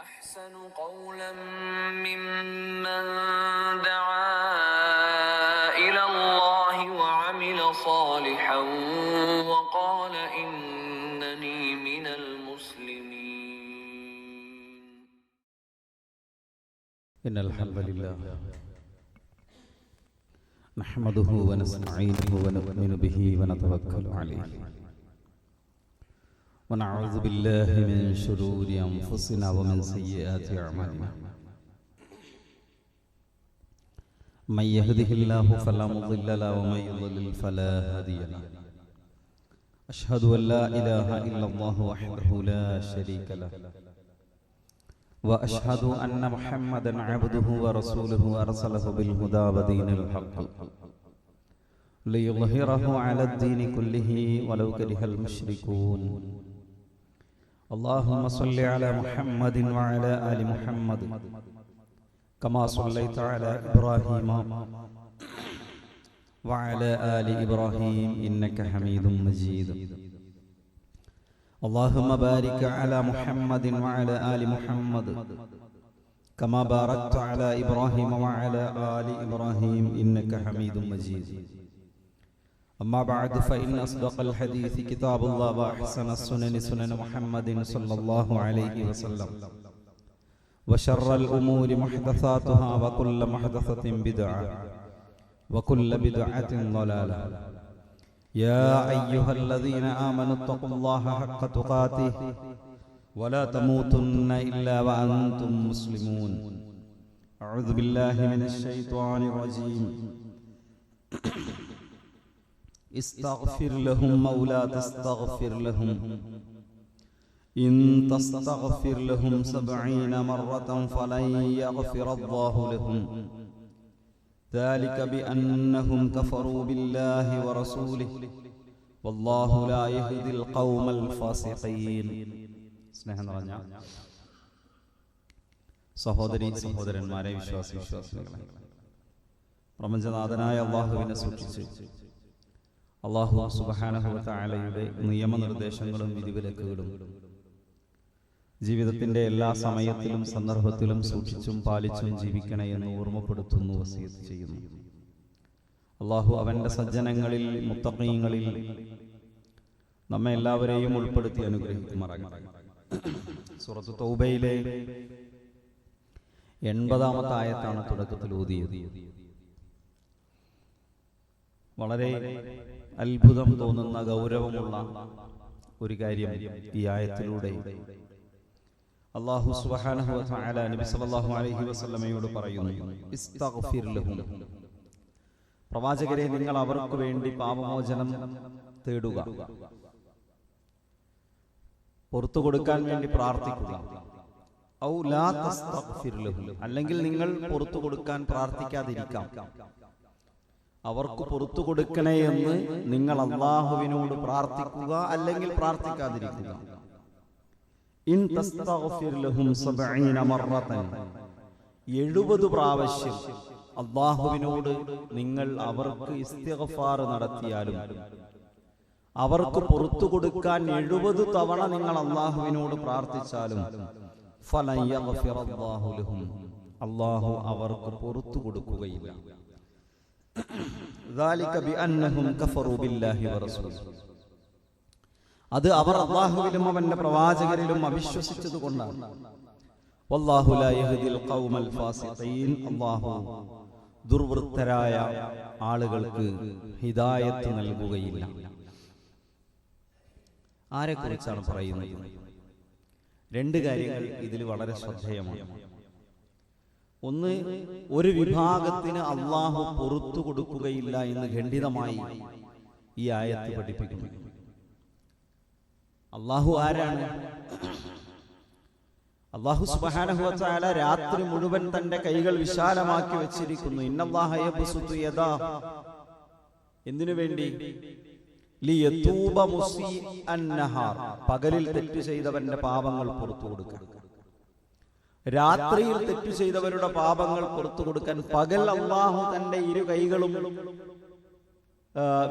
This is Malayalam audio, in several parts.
أحسن قولا ممن دعا إلى الله وعمل صالحا وقال إنني من المسلمين. إن الحمد لله نحمده ونستعينه ونؤمن به ونتوكل عليه ونعوذ بالله من شرور أنفسنا ومن سيئات أعمالنا. من يهده الله فلا مضل له ومن يضلل فلا هادي له. أشهد أن لا إله إلا الله وحده لا شريك له وأشهد أن محمدا عبده ورسوله أرسله بالهدى ودين الحق ليظهره على الدين كله ولو كره المشركون. اللهم صل على محمد وعلى آل محمد كما صليت على إبراهيم وعلى آل إبراهيم إنك حميد مجيد. اللهم بارك على محمد وعلى آل محمد كما باركت على إبراهيم وعلى آل إبراهيم إنك حميد مجيد. أما بعد فإن أصدق الحديث كتاب الله وأحسن السنن سنن محمد صلى الله عليه وسلم وشر الأمور محدثاتها وكل محدثة بدعة وكل بدعة ضلالة. يا أيها الذين آمنوا اتقوا الله حق تقاته ولا تموتن إلا وأنتم مسلمون. أعوذ بالله من الشيطان الرجيم. استغفر لهم أو لا تستغفر لهم إن تستغفر لهم 70 مرة فلن يغفر الله لهم ذلك بأنهم كفروا بالله ورسوله والله لا يهدي القوم الفاسقين. സ്നേഹം നിറഞ്ഞ സഹോദരീ സഹോദരന്മാരെ, വിശ്വാസികളെ, പ്രപഞ്ചനാഥനായ അല്ലാഹുവിനെ സൂക്ഷിച്ച് അല്ലാഹു സുബ്ഹാനഹു വ തആലയുടെ നിയമനിർദ്ദേശങ്ങളും വിധിവിലക്കുകളും ജീവിതത്തിന്റെ എല്ലാ സമയത്തിലും സന്ദർഭത്തിലും സൂക്ഷിച്ചും പാലിച്ചും ജീവിക്കണേ എന്ന് ഓർമ്മപ്പെടുത്തുന്നു, വസിയത്ത് ചെയ്യുന്നു. അല്ലാഹു അവന്റെ സജ്ജനങ്ങളിൽ മുത്തഖീങ്ങളിൽ നമ്മെ എല്ലാവരെയും ഉൾപ്പെടുത്തി അനുഗ്രഹിക്കുമാറാകട്ടെ. സൂറത്ത് തൗബയിലെ 80-ാമത്തെ ആയത്താണ് തുടക്കത്തിൽ ഓതിയത്. വളരെ അത്ഭുതം തോന്നുന്ന ഗൗരവമുള്ള ഒരു കാര്യം ഈ ആയത്തിലൂടെ അല്ലാഹു സുബ്ഹാനഹു വ തആല നബി സല്ലല്ലാഹു അലൈഹി വസല്ലമയോട് പറയുന്നു, ഇസ്തഗ്ഫിർ ലഹും, പ്രവാചകരെ നിങ്ങൾ അവർക്ക് വേണ്ടി പാപമോചനം തേടുക, പുറത്തു കൊടുക്കാൻ വേണ്ടി പ്രാർത്ഥിക്കുക. ഔ ലാ തസ്തഗ്ഫിർ ലഹും, അല്ലെങ്കിൽ നിങ്ങൾ പുറത്തു കൊടുക്കാൻ പ്രാർത്ഥിക്കാതിരിക്കാം. അവർക്ക് പുറത്തു കൊടുക്കണേ എന്ന് നിങ്ങൾ അല്ലാഹുവിനോട് പ്രാർത്ഥിക്കുക, അല്ലെങ്കിൽ പ്രാർത്ഥിക്കാതിരിക്കുക. ഇൻ തസ്തഗ്ഫിർ ലഹും 70 മറത്തൻ, 70 പ്രാവശ്യം അല്ലാഹുവിനോട് നിങ്ങൾ അവർക്ക് ഇസ്തിഗ്ഫാർ നടത്തിയാലും, അവർക്ക് പുറത്തു കൊടുക്കാൻ 70 തവണ നിങ്ങൾ അല്ലാഹുവിനോട് പ്രാർത്ഥിച്ചാലും, ഫലൻ യഗ്ഫിറല്ലാഹു ലഹും, അല്ലാഹു അവർക്ക് പുറത്തു കൊടുക്കുകയില്ല. ذلك بأنهم كفروا بالله ورسوله, അത് അവർ അല്ലാഹുവിലും അവന്റെ പ്രവാചകരിലും അവിശ്വസിച്ചതുകൊണ്ടാണ്. വല്ലാഹു ലാ യഹ്ദിൽ ഖൗമൽ ഫാസിഖീൻ, അല്ലാഹു ദുർവൃത്തരായ ആളുകൾക്ക് ഹിദായത്ത് നൽകുകയില്ല. ആരെക്കുറിച്ചാണ് പറയുന്നത്? 2 കാര്യങ്ങൾ ഇതിൽ വളരെ ശ്രദ്ധേയമാണ്. ഒന്ന്, ഒരു വിഭാഗത്തിന് അല്ലാഹു പുറത്തു കൊടുക്കുകയില്ല എന്ന് ഖണ്ഡിതമായി ഈ ആയത്ത് പഠിപ്പിക്കുന്നു. അല്ലാഹു ആരാണ്? അല്ലാഹു സുബ്ഹാനഹു വ തആല രാത്രി മുഴുവൻ തന്റെ കൈകൾ വിശാലമാക്കി വെച്ചിരിക്കുന്നു. ഇന്നല്ലാഹ യബ്സുതു യദാ, എന്തിനു വേണ്ടി? ലിയതൂബ മുസീഅൻ നഹാർ, പകലിൽ തെറ്റ് ചെയ്തവന്റെ പാപങ്ങൾ പുറത്തു കൊടുക്കാൻ. രാത്രിയിൽ തെറ്റ് ചെയ്തവരുടെ പാപങ്ങൾ പുറത്തു കൊടുക്കാൻ പകൽ അല്ലാഹു തന്റെ 2 കൈകളും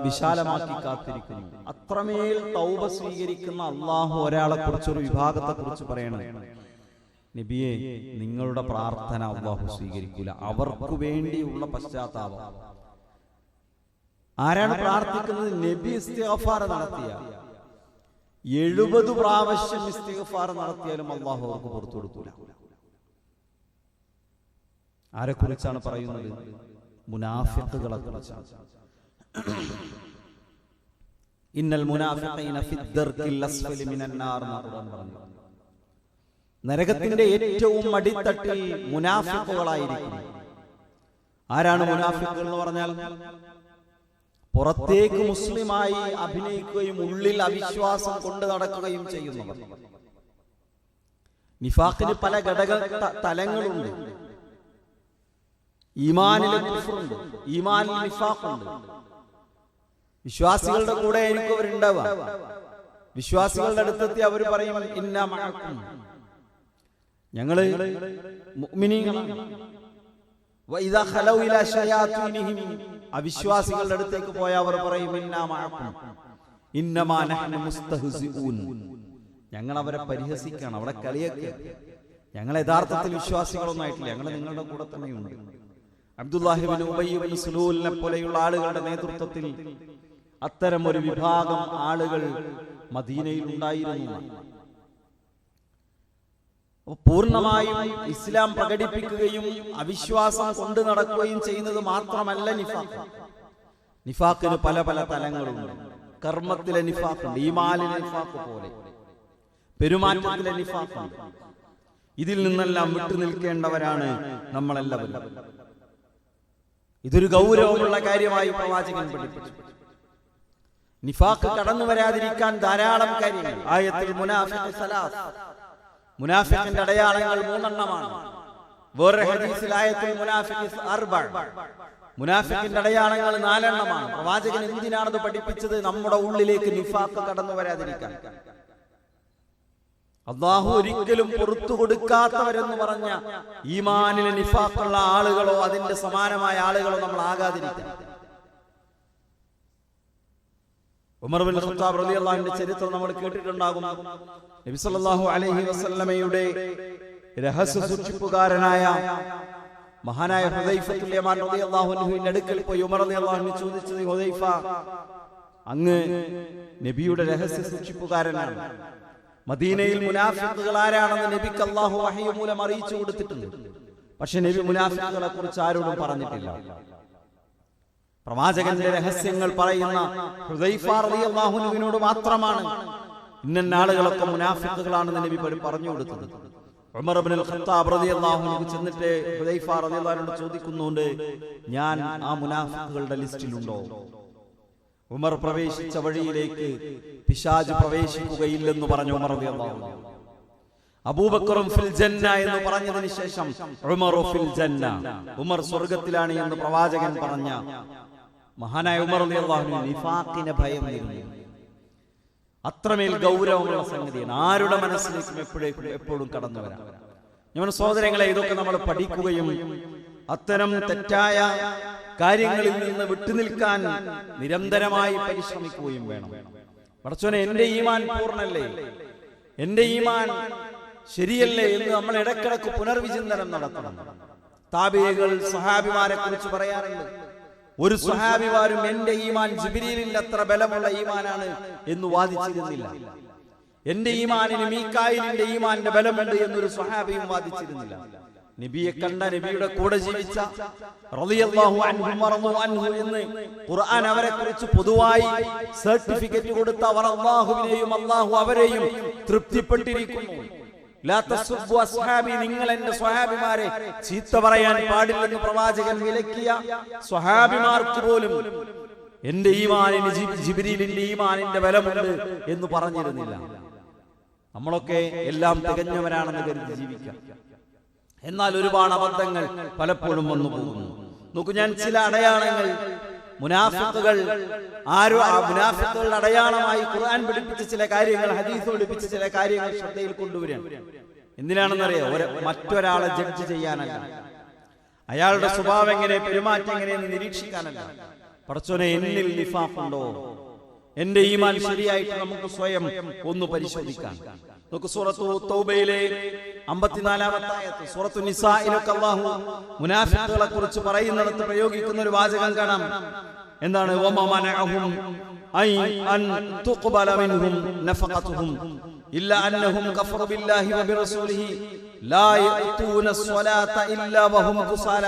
വിശാലമാക്കി കാത്തിരിക്കുന്നു. അത്രമേൽ തൗബ സ്വീകരിക്കുന്ന അല്ലാഹു ഒരാളെ കുറിച്ച്, ഒരു വിഭാഗത്തെ കുറിച്ച് പറയണം. നബിയെ, നിങ്ങളുടെ പ്രാർത്ഥന അല്ലാഹു സ്വീകരിക്കൂല. അവർക്ക് വേണ്ടിയുള്ള പശ്ചാത്താപം. ആരാണ് പ്രാർത്ഥിക്കുന്നത്? നബി ഇസ്തിഗ്ഫാർ നടത്തിയ 70 പ്രാവശ്യം ഇസ്തിഗ്ഫാർ നടത്തിയാലും അല്ലാഹു അവർക്ക് പുറത്തു കൊടുക്കൂല. ആരെക്കുറിച്ചാണ് പറയുന്നത്? മുനാഫിഖുകളെ കുറിച്ചാണ്. ഇന്നൽ മുനാഫിഖീന ഫിദ്ദർക്കിൽ അസ്ഫലി മിനന്നാർ എന്ന് ഖുർആൻ പറഞ്ഞു. നരകത്തിന്റെ ഏറ്റവും അടിത്തട്ടിൽ മുനാഫിഖുകളായിരിക്കും. ആരാണ് മുനാഫിഖുകൾ എന്ന് പറഞ്ഞാൽ? പുറത്തേക്ക് മുസ്ലിമായി അഭിനയിക്കുകയും ഉള്ളിൽ അവിശ്വാസം കൊണ്ട് നടക്കുകയും ചെയ്യുന്നവർ. നിഫാഖിന് പല ഘടക തലങ്ങളുണ്ട്. ഈമാനിലെ കുഫ്റുണ്ട്, ഈമാനിൽ നിഫാഖുണ്ട്. വിശ്വാസികളുടെ കൂടെ ആയിരിക്കും അവരുണ്ടാവുക. വിശ്വാസികളുടെ അടുത്തെത്തി അവർ പറയും ഇന്നാ മഅക്കും, ഞങ്ങള് മുഅ്മിനീങ്ങളാണ്. വഇദാ ഖലൗ ഇലാ ശയാതീനിഹിം, അവിശ്വാസികളുടെ അടുത്തേക്ക് പോയ അവർ പറയും ഇന്നാ മഅക്കും ഇന്നമാ നഹ്നു മുസ്തഹ്സിഊൻ, ഞങ്ങൾ അവരെ പരിഹസിക്കുകയാണ്, അവിടെ കളിയാക്കുക. ഞങ്ങൾ യഥാർത്ഥത്തിൽ വിശ്വാസികളൊന്നും ആയിട്ടില്ല, ഞങ്ങൾ നിങ്ങളുടെ കൂടെ തന്നെയുണ്ട്. അബ്ദുല്ലാഹി ഇബ്നു ഉബയ്യ് ഇബ്നു സുലൂലിനെ പോലെയുള്ള ആളുകളുടെ നേതൃത്വത്തിൽ അത്തരം ഒരു വിഭാഗം ആളുകൾ മദീനയിൽ ഉണ്ടായിരുന്നു. പൂർണ്ണമായും ഇസ്ലാം പ്രകടിപ്പിക്കുകയും അവിശ്വാസം കൊണ്ടു നടക്കുകയും ചെയ്യുന്നത് മാത്രമല്ല നിഫാഖ്. നിഫാഖിന് പല പല തലങ്ങളുണ്ട്. കർമ്മത്തിലെ നിഫാഖുണ്ട്, ഈമാനിലെ നിഫാഖ് പോലെ പെരുമാറ്റത്തിലെ നിഫാഖുണ്ട്. ഇതിൽ നിന്നെല്ലാം വിട്ടു നിൽക്കേണ്ടവരാണ് നമ്മളെല്ലാവരും. ഇതൊരു ഗൗരവമുള്ള കാര്യമായി പ്രവാചകൻ പഠിപ്പിച്ചു. നിഫാഖ് കടന്നു വരാതിരിക്കാൻ ധാരാളം കാര്യങ്ങൾ. ആയത്തിൽ മുനാഫിഖ് സലാസ്, മുനാഫിഖിന്റെ അടയാളങ്ങൾ 3 എണ്ണമാണ്. വേറെ ഹദീസിൽ ആയത്തിൽ മുനാഫിഖ് അർബഅ, മുനാഫിഖിന്റെ അടയാളങ്ങൾ 4 എണ്ണമാണ്. പ്രവാചകൻ എന്തിനാണത് പഠിപ്പിച്ചത്? നമ്മുടെ ഉള്ളിലേക്ക് നിഫാഖ് കടന്നു വരാതിരിക്കാൻ. അല്ലാഹു ഒരിക്കലും പുറത്തു കൊടുക്കാത്തവരെന്ന് പറഞ്ഞ ഈമാനിലെ നിഫാഖുള്ള ആളുകളോ അതിന്റെ സമാനമായ ആളുകളോ നമ്മൾ ആകാതിരിക്കാൻ. ഉമർ ബിൻ ഖത്താബ് റളിയല്ലാഹു അൻഹുവിന്റെ ചരിത്രം നമ്മൾ കേട്ടിട്ടുണ്ടാകും. നബി സല്ലല്ലാഹു അലൈഹി വസല്ലമയുടെ രഹസ്യ സൂക്ഷിപ്പുകാരനായ മഹാനായ ഹുദൈഫത്തുൽ യമാൻ റളിയല്ലാഹു അൻഹുവിന്റെ അടുക്കൽ പോയി ഉമർ റളിയല്ലാഹു അൻഹു ചോദിച്ചത്, ഹുദൈഫ, അങ്ങ് നബിയുടെ രഹസ്യ സൂക്ഷിപ്പുകാരനാണ്. മദീനയിൽ മുനാഫിഖുകൾ ആരാണെന്ന് നബിക്ക് അല്ലാഹു വഹയി മൂലം അറിയിച്ചു കൊടുത്തിട്ടുണ്ട്. പക്ഷെ നബി മുനാഫിഖുകളെ കുറിച്ച് ആരോടും പറഞ്ഞിട്ടില്ല. പ്രവാചകന്റെ രഹസ്യങ്ങൾ പറയുന്ന ഹുദൈഫ റളിയല്ലാഹു അൻഹുവിനോട് മാത്രമാണ് ഇന്ന ആളുകളൊക്കെ മുനാഫിഖുകളാണെന്ന് നബി പറഞ്ഞു കൊടുത്തത്. ഉമർ ഇബ്നുൽ ഖത്താബ് റളിയല്ലാഹു അൻഹു ചെന്നിട്ട് ഹുദൈഫ റളിയല്ലാഹു അൻഹു ചോദിക്കുന്നുണ്ട്, ഞാൻ ആ മുനാഫിഖുകളുടെ ലിസ്റ്റിലുണ്ടോ? ഉമർ പ്രവേശിച്ച വഴിയിലേക്ക് പിശാച് പ്രവേശിക്കുകയില്ലെന്ന് പറഞ്ഞു ഉമർ റളിയല്ലാഹു അൻഹു. അബൂബക്കറും ഫിൽ ജന്ന എന്ന് പറഞ്ഞതിന് ശേഷം ഉമറു ഫിൽ ജന്ന, ഉമർ സ്വർഗ്ഗത്തിലാണ് എന്ന് പ്രവാചകൻ പറഞ്ഞ മഹാനായ ഉമർ റളിയല്ലാഹു അൻഹു നിഫാഖിനെ ഭയന്നിരുന്നു. അത്രമേൽ ഗൗരവമുള്ള സംഗതിയാണ്. ആരുടെ മനസ്സിലേക്കും എപ്പോഴും കടന്നു വരാം. ഞാൻ സഹോദരങ്ങളെ, ഇതൊക്കെ നമ്മൾ പഠിക്കുകയും അത്തരം തെറ്റായ കാര്യങ്ങളിൽ നിന്ന് വിട്ടുനിൽക്കാൻ നിരന്തരമായി പരിശ്രമിക്കുകയും വേണം. പടച്ചോനെ, എന്റെ ഈമാൻ പൂർണ്ണല്ലേ, എന്റെ ഈമാൻ ശരിയല്ലേ എന്ന് നമ്മൾ ഇടക്കിടക്ക് പുനർവിചിന്തനം നടത്തണം. താബിഈകൾ സ്വഹാബിമാരെ കുറിച്ച് പറയാറുണ്ട്, ഒരു സ്വഹാബിമാരും എന്റെ ഈമാൻ ജിബ്രീലിന്റെ അത്ര ബലമുള്ള ഈമാനാണ് എന്ന് വാദിച്ചിരുന്നില്ല. എന്റെ ഈമാനിന് മീകായിലിന്റെ ഈമാന്റെ ബലമുണ്ട് എന്നൊരു സ്വഹാബിയും വാദിച്ചിരുന്നില്ല. നബിയെ കണ്ട, നബിയുടെ കൂടെ ജീവിച്ച റളിയല്ലാഹു അൻഹു വറളു അൻഹു എന്ന് ഖുർആൻ അവരെ കുറിച്ച് പൊതുവായി സർട്ടിഫിക്കറ്റ് കൊടുത്ത അവർ അല്ലാഹുവിനെയും അല്ലാഹു അവരെയും തൃപ്തിപ്പെട്ടിരിക്കുന്നു. ലാ തസ്ബു അസ്ഹാബി, നിങ്ങൾ എന്റെ സ്വഹാബിമാരെ ചീത്ത പറയാൻ പാടില്ലെന്ന് പ്രവാചകൻ വിലക്കിയ സ്വഹാബിമാർക്ക് പോലും എന്റെ ഈമാനിന് ജിബ്രീലിന്റെ ഈമാനിന്റെ ബലമുണ്ട് എന്ന് പറഞ്ഞിരുന്നില്ല. നമ്മളൊക്കെ എല്ലാം തികഞ്ഞവരാണെന്ന് കരുതി ജീവിക്കാം. എന്നാൽ ഒരുപാട് അബദ്ധങ്ങൾ പലപ്പോഴും വന്നു പോകുന്നു. നോക്കൂ, ഞാൻ ചില അടയാളങ്ങൾ മുനാഫിഖുകൾ മുനാഫിഖുകളുടെ അടയാളമായി ഖുർആൻ പഠിപ്പിച്ച ചില കാര്യങ്ങൾ, ഹദീസ് പഠിപ്പിച്ച ചില കാര്യങ്ങൾ ശ്രദ്ധയിൽ കൊണ്ടുവരാൻ. എന്തിനാണെന്നറിയോ? മറ്റൊരാളെ ജഡ്ജ് ചെയ്യാനല്ല, അയാളുടെ സ്വഭാവം എങ്ങനെ, പെരുമാറ്റം എങ്ങനെയെന്ന് നിരീക്ഷിക്കാനല്ല. പടച്ചോനെ, എന്നിൽ നിഫാഖുണ്ടോ, എന്റെ ഈമാൻ ശരിയായിട്ട് നമുക്ക് സ്വയം ഒന്ന് പരിശോധിക്കാം. നമുക്ക് സൂറത്തു തൗബയിലെ 54-ാമത്തെ ആയത്ത്, സൂറത്തു നിസായിലൊക്കെ അല്ലാഹു മുനാഫിഖുകളെ കുറിച്ച് പറയുന്നിടത്ത് പ്രയോഗിക്കുന്ന ഒരു വാചകം കാണാം. എന്താണ്? വമനഅഹും അൻ തുഖ്ബല മിൻഹും നഫഖതുഹും ഇല്ലാ അന്നഹും കഫറു ബില്ലാഹി വബിറസൂലിഹി ലാ യഅതൂന സ്വലാത ഇല്ലാ വഹും ഖുസാല.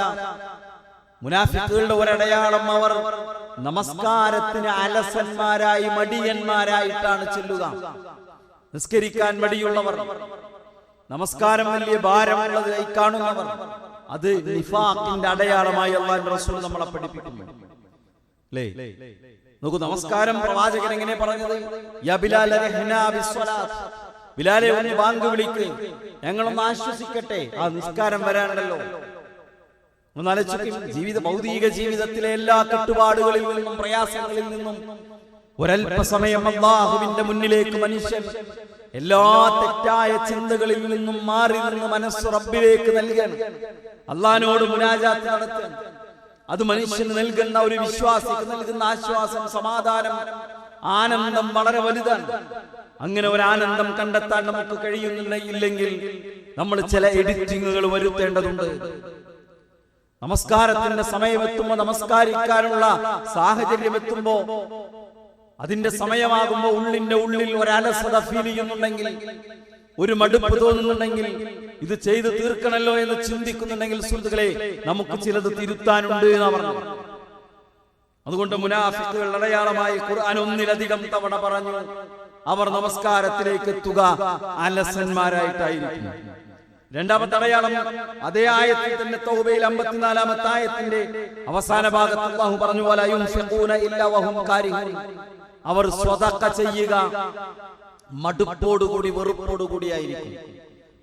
മുനാഫിഖുകളുടെ ഒരടയാളം, അവർ നമസ്കാരത്തിന് അലസന്മാരായി മടിയന്മാരായിട്ടാണ് ചെല്ലുക. നിസ്കരിക്കാൻ മടിയുള്ളവർ, നമസ്കാരം വലിയ ഭാരമുള്ളതായി കാണുന്നവർ, അത് നിഫാഖിന്റെ അടയാളമായി അല്ലാഹുവിന്റെ റസൂൽ നമ്മളെ പഠിപ്പിക്കുന്നു. അല്ലേ? നോക്കൂ, നമസ്കാരം പ്രവാചകൻ എങ്ങനെ പറഞ്ഞത്? യാ ബിലാൽ റഹ്നാ ബിസ്സലാത്ത്, ബിലാലെ ഒന്ന് ബാങ്ക് വിളിക്ക്, ഞങ്ങളൊന്ന് ആശ്വസിക്കട്ടെ, ആ നിസ്കാരം വരാനുണ്ടല്ലോ. ഭൗതിക ജീവിതത്തിലെ എല്ലാ കെട്ടുപാടുകളിൽ നിന്നും പ്രയാസങ്ങളിൽ നിന്നും ഒരൽപസമയം അല്ലാഹുവിന്റെ മുന്നിലേക്ക് മനുഷ്യൻ എല്ലാ തെറ്റായ ചിന്തകളിൽ നിന്നും മാറി നിന്ന് മനസ്സ് റബ്ബിലേക്ക് നൽകണം, അള്ളാഹിനോട് മുനാജാത്ത് നടത്തണം. അത് മനുഷ്യന് നൽകുന്ന ഒരു വിശ്വാസിക്ക് നൽകുന്ന ആശ്വാസം, സമാധാനം, ആനന്ദം വളരെ വലുതാണ്. അങ്ങനെ ഒരു ആനന്ദം കണ്ടെത്താൻ നമുക്ക് കഴിയുന്നില്ലെങ്കിൽ നമ്മൾ ചില എഡിറ്റിങ്ങുകൾ വരുത്തേണ്ടതുണ്ട്. നമസ്കാരത്തിന്റെ സമയമെത്തുമ്പോ, നമസ്കാരിക്കാനുള്ള സാഹചര്യം എത്തുമ്പോ, അതിന്റെ സമയമാകുമ്പോ ഉള്ളിന്റെ ഉള്ളിൽ ഒരലസത ഫീൽ ചെയ്യുന്നുണ്ടെങ്കിൽ, ഒരു മടുപ്പ് തോന്നുന്നുണ്ടെങ്കിൽ, ഇത് ചെയ്ത് തീർക്കണല്ലോ എന്ന് ചിന്തിക്കുന്നുണ്ടെങ്കിൽ, സുഹൃത്തുക്കളെ, നമുക്ക് ചിലത് തിരുത്താനുണ്ട് എന്ന് പറഞ്ഞു. അതുകൊണ്ട് മുനാഫിഖുകളുടെ അടയാളമായി ഖുർആൻ ഒന്നിലധികം തവണ പറഞ്ഞു, അവർ നമസ്കാരത്തിലേക്ക് എത്തുക അലസന്മാരായിട്ടായിരിക്കും. രണ്ടാമത്തെ അടയാളം അതേ ആയത്തിൽ തന്നെ, തൗബയിൽ 54-ാമത്തെ ആയത്തിന്റെ അവസാന ഭാഗത്ത് അല്ലാഹു പറഞ്ഞു, വലാ യുൻഫിഖൂന ഇല്ലാ വഹും കാരിഹൂൻ, അവർ സ്വതക്ക ചെയ്യുക മടുപ്പോടുകൂടി, വെറുപ്പോടുകൂടി ആയിരിക്കും.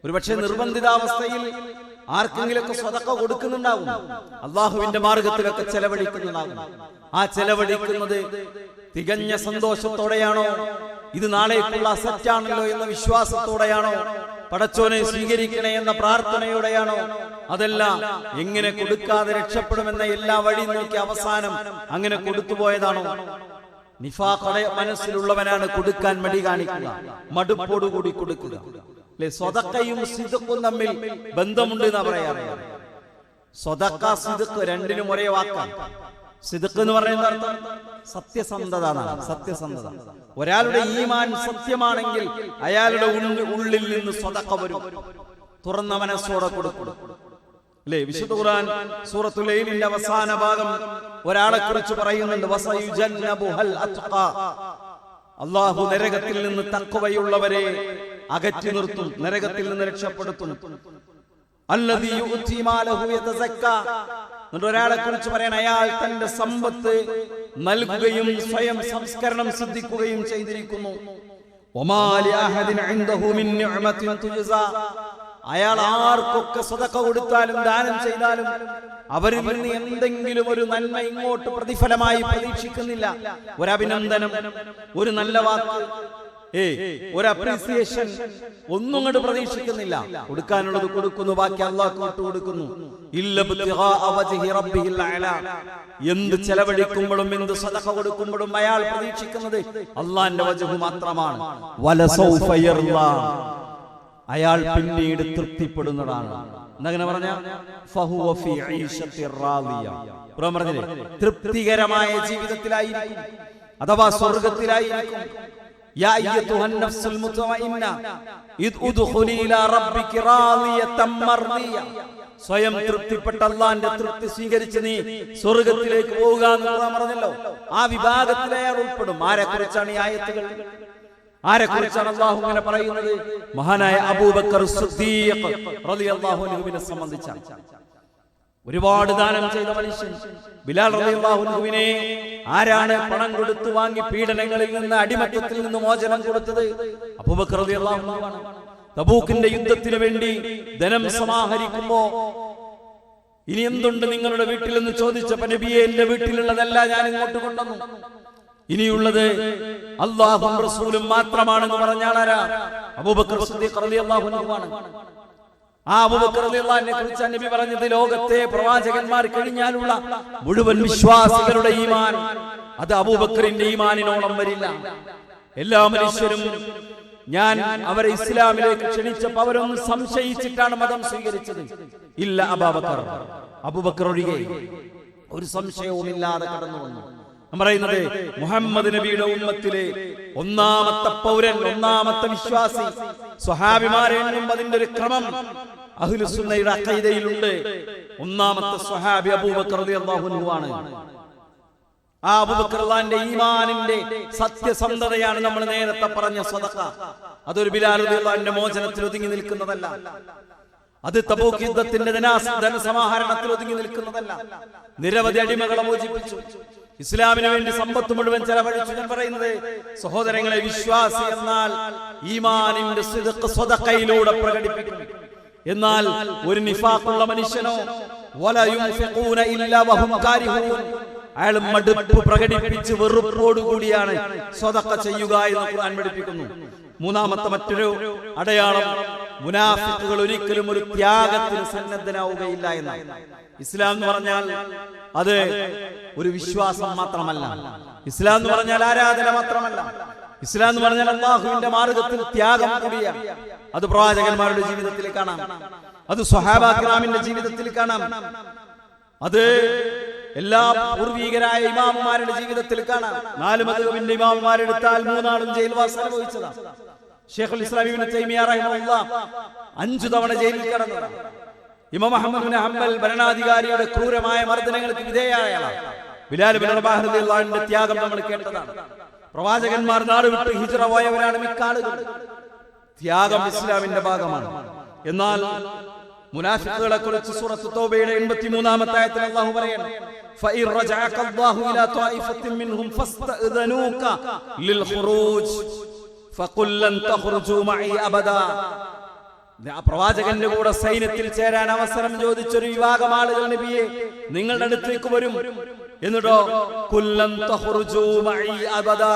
ഒരുപക്ഷെ നിർബന്ധിതാവസ്ഥയിൽ ആർക്കെങ്കിലൊക്കെ സ്വതക്ക കൊടുക്കുന്നുണ്ടാകും, അള്ളാഹുവിന്റെ മാർഗത്തിലൊക്കെ ചെലവഴിക്കുന്നുണ്ടാകും. ആ ചെലവഴിക്കുന്നത് തികഞ്ഞ സന്തോഷത്തോടെയാണോ, ഇത് നാളേക്കുള്ള അസറ്റാണല്ലോ എന്ന വിശ്വാസത്തോടെയാണോ, പടച്ചോനെ സ്വീകരിക്കണേ എന്ന പ്രാർത്ഥനയോടെയാണോ, അതല്ല എങ്ങനെ കൊടുക്കാതെ രക്ഷപ്പെടുമെന്ന എല്ലാ വഴി നോക്കി അവസാനം അങ്ങനെ കൊടുത്തുപോയതാണോ? നിഫാഖ് മനസ്സിലുള്ളവനാണ് കൊടുക്കാൻ മടി കാണിക്കുക, മടുപ്പോടുകൂടി കൊടുക്കുക. അല്ലെ? സ്വതക്കയും സിദഖും തമ്മിൽ ബന്ധമുണ്ട് എന്നാ പറയാറ്. സ്വതക്ക, സിദഖ് രണ്ടിനും ഒരേ വാക്കാണ്. സിദഖ് എന്ന് പറയുന്ന അർത്ഥം സത്യസന്ധത എന്നാണ്. സത്യസന്ധത. ഒരാളുടെ ഈമാൻ സത്യമാണെങ്കിൽ അയാളുടെ ഉള്ളിൽ നിന്ന് സ്വതക്ക വരും, തുറന്ന മനസ്സോടെ കൊടുക്കും. അല്ലേ? വിശുദ്ധ ഖുർആൻ സൂറത്തുൽ ലൈലിന്റെ അവസാന ഭാഗം ഒരാളെ കുറിച്ച് പറയുന്നുണ്ട്, വസയുജന്നബുഹൽ അത്ഖാ, അല്ലാഹു നരകത്തിൽ നിന്ന് തഖ്വയുള്ളവരെ അകറ്റി നിർത്തും, നരകത്തിൽ നിന്ന് രക്ഷപ്പെടുത്തും. അല്ലദീ യുഅതി മാലഹു യതസക്ക, ഒരാളെ കുറിച്ച് പറയാൻ, അയാൾ തന്റെ സമ്പത്ത് നൽകുകയും സ്വയം സംസ്കരണം സിദ്ധിക്കുകയും ചെയ്തിരിക്കുന്നു. വമാ ലിഅഹദിൻ ഇൻദഹു മിൻ നിഅമത്തിൻ തുജ്സാ, അയാൾ ആർക്കൊക്കെ സദഖ കൊടുത്താലും ദാനം ചെയ്താലും അവരിൽ നിന്ന് എന്തെങ്കിലും ഒരു നന്മ ഇങ്ങോട്ട് പ്രതിഫലമായി പ്രതീക്ഷിക്കുന്നില്ല. ഒരഭിനന്ദനം, ഒരു നല്ല വാക്ക്, ഒരു അപ്രീസിയേഷൻ ഒന്നും അങ്ങോട്ട് പ്രതീക്ഷിക്കുന്നില്ല. കൊടുക്കാനുള്ളത് കൊടുക്കുന്നു, ബാക്കി അല്ലാഹു കൊടുക്കുന്നു. എന്ത് ചെലവഴിക്കുമ്പോഴും, എന്ത് സദഖ കൊടുക്കുമ്പോഴും അയാൾ പ്രതീക്ഷിക്കുന്നത് അല്ലാഹുവിന്റെ വജ്ഹ് മാത്രമാണ്. വലസൗഫ യർളാ, അയാൾ പിന്നീട് തൃപ്തിപ്പെടുന്നതാണ്. എന്നങ്ങനെ പറഞ്ഞ ഫഹുവ ഫീ ഈശത്തിർ റാദിയ, പറഞ്ഞില്ലേ, തൃപ്തികരമായ ജീവിതത്തിലായിരിക്കും, അഥവാ സ്വർഗ്ഗത്തിലായിരിക്കും. യാ അയ്യതുഹൻ നഫ്സുൽ മുത്മഇന്ന ഇദ്ഖുലി ഇലാ റബ്ബികി റാദിയതൻ മർദിയ, സ്വയം തൃപ്തിപ്പെട്ട അല്ലാഹുവിന്റെ തൃപ്തി സ്വീകരിച്ച് നീ സ്വർഗ്ഗത്തിലേക്ക് പോവുക എന്ന് പറഞ്ഞല്ലോ. ആ വിഭാഗത്തിലെ അയാൾ ഉൾപ്പെടും. ആരെ കുറിച്ചാണ് ഈ ആയത്തുകൾ? ആരെ കുറിച്ചാണ് അല്ലാഹു ഇങ്ങനെ പറയുന്നത്? മഹാനായ അബൂബക്കർ സിദ്ദീഖ് റളിയല്ലാഹു അൻഹുവിനെ സംബന്ധിച്ചാണ്. ഒരുപാട് ദാനം ചെയ്ത മനുഷ്യൻ ബിലാൽ റളിയല്ലാഹു അൻഹുവിനെ ആരാണ് പണം കൊടുത്തു വാങ്ങി പീഡനങ്ങളിൽ നിന്ന്, അടിമത്തത്തിൽ നിന്ന് മോചനം കൊടുത്തത്? അബൂബക്കർ റളിയല്ലാഹു അൻഹുവാണ്. തബൂക്കിന്റെ യുദ്ധത്തിന് വേണ്ടി ധനം സമാഹരിക്കുമ്പോ, ഇനി എന്തുണ്ട് നിങ്ങളുടെ വീട്ടിൽ എന്ന് ചോദിച്ചപ്പോൾ, നബിയെ, എന്റെ വീട്ടിലുള്ളതല്ല ഞാൻ ഇങ്ങോട്ട് കൊണ്ടുവന്നു, ഇനിയുള്ളത് അല്ലാഹുവും റസൂലും മാത്രമാണെന്ന് പറഞ്ഞാളാരാ? അബൂബക്കർ സിദ്ദീഖ് റളിയല്ലാഹു അൻഹുവാണ്. ആ അബൂബക്കർ റളിയല്ലാഹു അൻഹുവിനെ കുറിച്ച് നബി പറഞ്ഞത്, ലോകത്തെ പ്രവാചകന്മാർ കഴിഞ്ഞാലുള്ള മുഴുവൻ വിശ്വാസികളുടെ ഈമാൻ അത് അബൂബക്കറിന്റെ ഈമാനിനോളം വരില്ല. എല്ലാ മനുഷ്യരും ഞാൻ അവരെ ഇസ്ലാമിലേക്ക് ക്ഷണിച്ചപ്പോൾ അവരൊന്നും സംശയിച്ചിട്ടാണ് മതം സ്വീകരിച്ചത്. ഇല്ല അബൂബക്കർ, അബൂബക്കർ ഒഴികെ ഒരു സംശയവുമില്ലാതെ കടന്നു വന്നു. പറയുന്നത് മുഹമ്മദ് നബിയുടെ ഉമ്മത്തിലെ ഒന്നാമത്തെ പൗരൻ, ഒന്നാമത്തെ വിശ്വാസി. സ്വഹാബിമാരെ എണ്ണുമ്പോൾ അതിന്റെ ഒരു ക്രമം അഹ്ലുസുന്നയുടെ അഖീദയിലുണ്ട്. ഒന്നാമത്തെ സ്വഹാബി അബൂബക്കർ റളിയല്ലാഹു അൻഹു ആണ്. ആ അബൂബക്കർ റളിയല്ലാഹുവിന്റെ ഈമാനിന്റെ സത്യസന്ധതയാണ് നമ്മൾ നേരത്തെ പറഞ്ഞ സദഖ. അതൊരു ബിലാൽ റളിയല്ലാഹുവിന്റെ മോചനത്തിൽ ഒതുങ്ങി നിൽക്കുന്നതല്ല. അത് തബൂക്ക് യുദ്ധത്തിന്റെ ധനസമാഹരണത്തിൽ ഒതുങ്ങി നിൽക്കുന്നതല്ല. നിരവധി അടിമകളെ മോചിപ്പിച്ചു. ഇസ്ലാമിന് വേണ്ടി സമ്പത്ത് മുഴുവൻ ചെലവഴിച്ചു. ഞാൻ പറയുന്നത് സഹോദരങ്ങളെ, വിശ്വാസി എന്നാൽ ഈമാനിന്റെ സദഖയിലൂടെ പ്രകടിപ്പിക്കും. എന്നാൽ ഒരു നിഫാഖുള്ള മനുഷ്യനോ വലാ യുൻഫിഖൂന ഇല്ലാ വഹും കാരിഹൂൻ, അയാൾ മടുപ്പ് പ്രകടിപ്പിച്ച് വെറുപ്പോടുകൂടിയാണ് സദഖ ചെയ്യുക എന്ന് ഖുർആൻ പഠിപ്പിക്കുന്നു. മൂന്നാമത്തെ മറ്റൊരു അടയാളം, മുനാഫിക്കുകൾ ഒരിക്കലും ഒരു ത്യാഗത്തിന് സന്നദ്ധനാവുകയില്ല എന്നാണ്. ഇസ്ലാം എന്ന് പറഞ്ഞാൽ അത് ഒരു വിശ്വാസം മാത്രമല്ല. ഇസ്ലാം എന്ന് പറഞ്ഞാൽ ആരാധന മാത്രമല്ല. ഇസ്ലാം എന്ന് പറഞ്ഞാൽ അല്ലാഹുവിന്റെ മാർഗത്തിൽ ത്യാഗം കൂടിയാണ്. അത് പ്രവാചകന്മാരുടെ ജീവിതത്തിൽ കാണാം, അത് സ്വഹാബാ കിറാമിന്റെ ജീവിതത്തിൽ കാണാം, അത് എല്ലാ പൂർവീകരായ ഇമാമുമാരുടെ ജീവിതത്തിൽ കാണാം. 4 മദ്ഹബിന്റെ ഇമാമുമാരെടുത്താൽ 3 ആളും ജയിൽവാസം അനുഭവിച്ചതാണ്. ശൈഖുൽ ഇസ്ലാം ഇബ്നു തൈമിയ്യ റഹിമഹുല്ലാഹ് 5 തവണ ജയിലിൽ കിടന്നതാണ്. ഇമാം അഹ്മദ് ബിൻ ഹംബൽ ഭരണാധികാരിയുടെ ക്രൂരമായ മർദ്ദനങ്ങൾക്ക് വിധേയയാളാണ്. ബിലാൽ ബിൻ റബാഹ് റളിയല്ലാഹു അൻഹുവിന്റെ ത്യാഗം നമ്മൾ കേട്ടതാണ്. പ്രവാചകന്മാർ നാട് വിട്ട് ഹിജ്റ പോയവരാണ് മിക്ക ആളുകൾ. ത്യാഗം ഇസ്ലാമിന്റെ ഭാഗമാണ്. എന്നാൽ മുനാഫിക്കുകളെ കുറിച്ച് സൂറത്ത് തൗബയുടെ 83-ാമത്തെ ആയത്തിൽ അല്ലാഹു പറയുന്നു, ഫഇൻ റജഅക അല്ലാഹു ഇലാ ത്വായിഫത്തിൻ മിൻഹും ഫസ്തഅദനൂക ലിൽ ഖുറൂജ് ഫഖുൽ ലൻ തഖ്റുജൂ മഈ അബദാ. പ്രവാചകന്റെ കൂടെ സൈന്യത്തിൽ ചേരാൻ അവസരം ചോദിച്ചൊരു വിഭാഗം ആളുകൾ നബിയെ നിങ്ങളുടെ അടുത്തേക്ക് വരും. എന്നിട്ടോ കുല്ലൻ തഖ്റുജൂ മഈ അബദാ,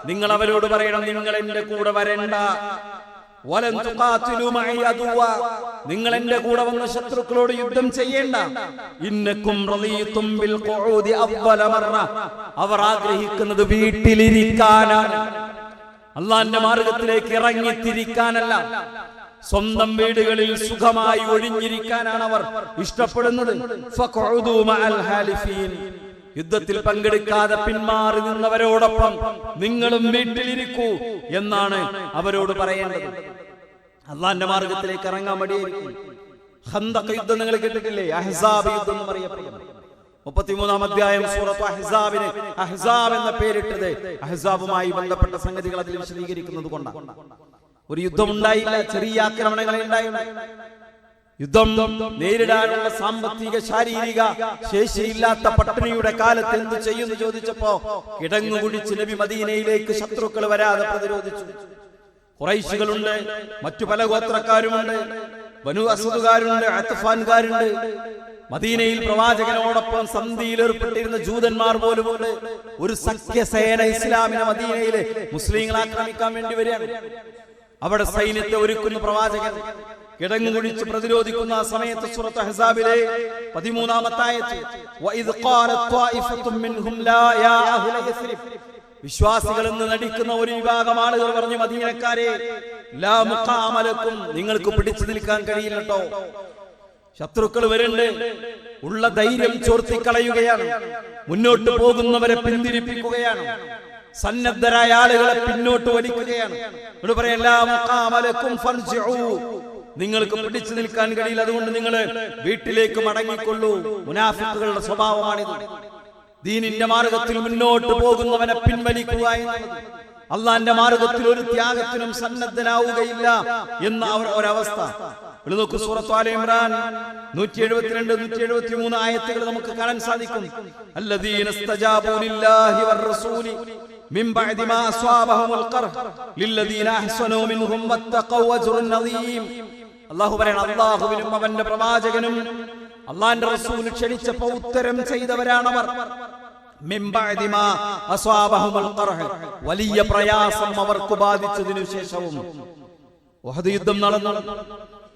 നിങ്ങൾ അവരോട് പറയണം നിങ്ങൾ എന്റെ കൂടെ വരണ്ട. വലൻ തുഖാതിലു മഈ അദുവ, നിങ്ങൾ എന്റെ കൂടെ വന്ന ശത്രുക്കളോട് യുദ്ധം ചെയ്യേണ്ട. ഇന്നകും റളീതും ബിൽ ഖുഊദി അവ്വല മർറ, അവർ ആഗ്രഹിക്കുന്നത് വീട്ടിലിരിക്കാനാണ്, അല്ലാഹുവിന്റെ മാർഗ്ഗത്തിലേക്ക് ഇറങ്ങി തിരിക്കാനല്ല. സ്വന്തം വീടുകളിൽ സുഖമായി ഒഴിഞ്ഞിരിക്കാനാണ് അവർ ഇഷ്ടപ്പെടുന്നത്. ഫഖഉദു മഅൽ ഹാലിഫീൻ, യുദ്ധത്തിൽ പങ്കെടുക്കാതെ പിന്മാറി നിന്നവരോടൊപ്പം നിങ്ങളും വീട്ടിലിരിക്കൂ എന്നാണ് അവരോട് പറയേണ്ടത്. അല്ലാഹുവിന്റെ മാർഗ്ഗത്തിലേക്ക് ഇറങ്ങാൻ മടിയായിരിക്കും. ഖന്തഖ് യുദ്ധം നിങ്ങൾ കേട്ടിട്ടില്ലേ? അഹ്സാബ് യുദ്ധം എന്ന് പറയപ്പെടുന്നു. 33-ാം അധ്യായം സൂറത്ത് അഹ്സാബിന് അഹ്സാബ് എന്ന പേരിട്ടത് അഹ്സാബുമായി ബന്ധപ്പെട്ട സംഗതികൾ അതിൽ വിശദീകരിക്കുന്നത് കൊണ്ടാണ്. ഒരു യുദ്ധം ഉണ്ടായില്ല, ചെറിയ ആക്രമണങ്ങളെ ഉണ്ടായുള്ളൂ. യുദ്ധം നേരിടാനുള്ള സാമ്പത്തിക ശാരീരിക ശേഷിയില്ലാത്ത പട്ടിണിയുടെ കാലത്ത് എന്ത് ചെയ്യുന്നു ചോദിച്ചപ്പോ കിടങ്ങുകുടിച്ച് നബി മദീനയിലേക്ക് ശത്രുക്കൾ വരാതെ പ്രതിരോധിച്ചു. ഖുറൈശികളുണ്ട്, മറ്റു പല ഗോത്രക്കാരുമുണ്ട്, ബനു അസ്വദുകാരുണ്ട്, അത്ഫാൻകാരുണ്ട്. മദീനയിൽ പ്രവാചകനോടൊപ്പം സന്ധിയിൽ ഏർപ്പെട്ടിരുന്ന ജൂതന്മാർ പോലുമുണ്ട്. ഒരു സഖ്യസേന ഇസ്ലാമിനെ മദീനയിലെ മുസ്ലിങ്ങളെ ആക്രമിക്കാൻ വേണ്ടി വരികയാണ്. അവിടെ സൈന്യത്തെ ഒരുക്കുന്ന പ്രവാചകൻ കിടങ്ങുകുടിച്ച് പ്രതിരോധിക്കുന്ന സമയത്ത് സൂറത്ത് അഹ്സാബിലെ 13-ാമത്തെ ആയത്ത്, വഇദ് ഖാലത് ത്വായിഫത്തും മിൻഹും ലാ യാ അഹ്ല യസ്രിബ്, വിശ്വാസികൾ എന്ന് നടിക്കുന്ന ഒരു വിഭാഗം ആളുകൾ പറഞ്ഞു, മദീനക്കാരെ ലാ മുഖാമ ലക്കും, നിങ്ങൾക്ക് പിടിച്ചു നിൽക്കാൻ കഴിയില്ലട്ടോ. ശത്രുക്കൾ വരുന്നുണ്ട്, ഉള്ള ധൈര്യം ചോർത്തിക്കളയുകയാണ്, മുന്നോട്ട് പോകുന്നവരെ പിന്തിരിപ്പിക്കുകയാണ്, സന്നദ്ധരായ ആളുകളെ പിന്നോട്ട് വലിക്കുകയാണ്. ഇവിടെ പറയാം ലാ മുഖാമ ലക്കും ഫർജിഉ, നിങ്ങൾക്ക് പിടിച്ചു നിൽക്കാൻ കഴിയില്ല, അതുകൊണ്ട് നിങ്ങൾ വീട്ടിലേക്ക് മടങ്ങിക്കൊള്ളൂ. മുനാഫിക്കുകളുടെ സ്വഭാവമാണിത്. ദീനിന്റെ മാർഗത്തിൽ മുന്നോട്ട് പോകുന്നവനെ പിൻവലിക്കുക എന്നുള്ളത്. അള്ളാന്റെ മാർഗത്തിൽ ഒരു ത്യാഗത്തിനും സന്നദ്ധനാവുകയില്ല എന്ന ഒരവസ്ഥ. നോക്കൂ, സൂറത്ത് ആല ഇമ്രാൻ 172, 173 ആയത്തുകൾ നമുക്ക് കാണാൻ സാധിക്കും. അല്ലദീന ഇസ്തജാബൂ ലില്ലാഹി വറസൂലി മിൻ ബഅദി മാ അസ്വാബഹുൽ ഖർഹ് ലില്ലദീന അഹ്സനൂ മിൻഹും വത്തഖൗ അജ്റുൻ അദീം. അല്ലാഹു പറയാണ്, അല്ലാഹുവിനും അവന്റെ പ്രവാചകനും അല്ലാഹുവിന്റെ റസൂൽ ക്ഷണിച്ചപ്പോൾ ഉത്തരം ചെയ്തവരാണവർ. മിൻ ബഅദി മാ അസ്വാബഹുൽ ഖർഹ്, വലിയ പ്രയാസം അവർക്ക് ബാധിച്ചതിനു ശേഷവും. ഉഹദ് യുദ്ധം നടന്നു.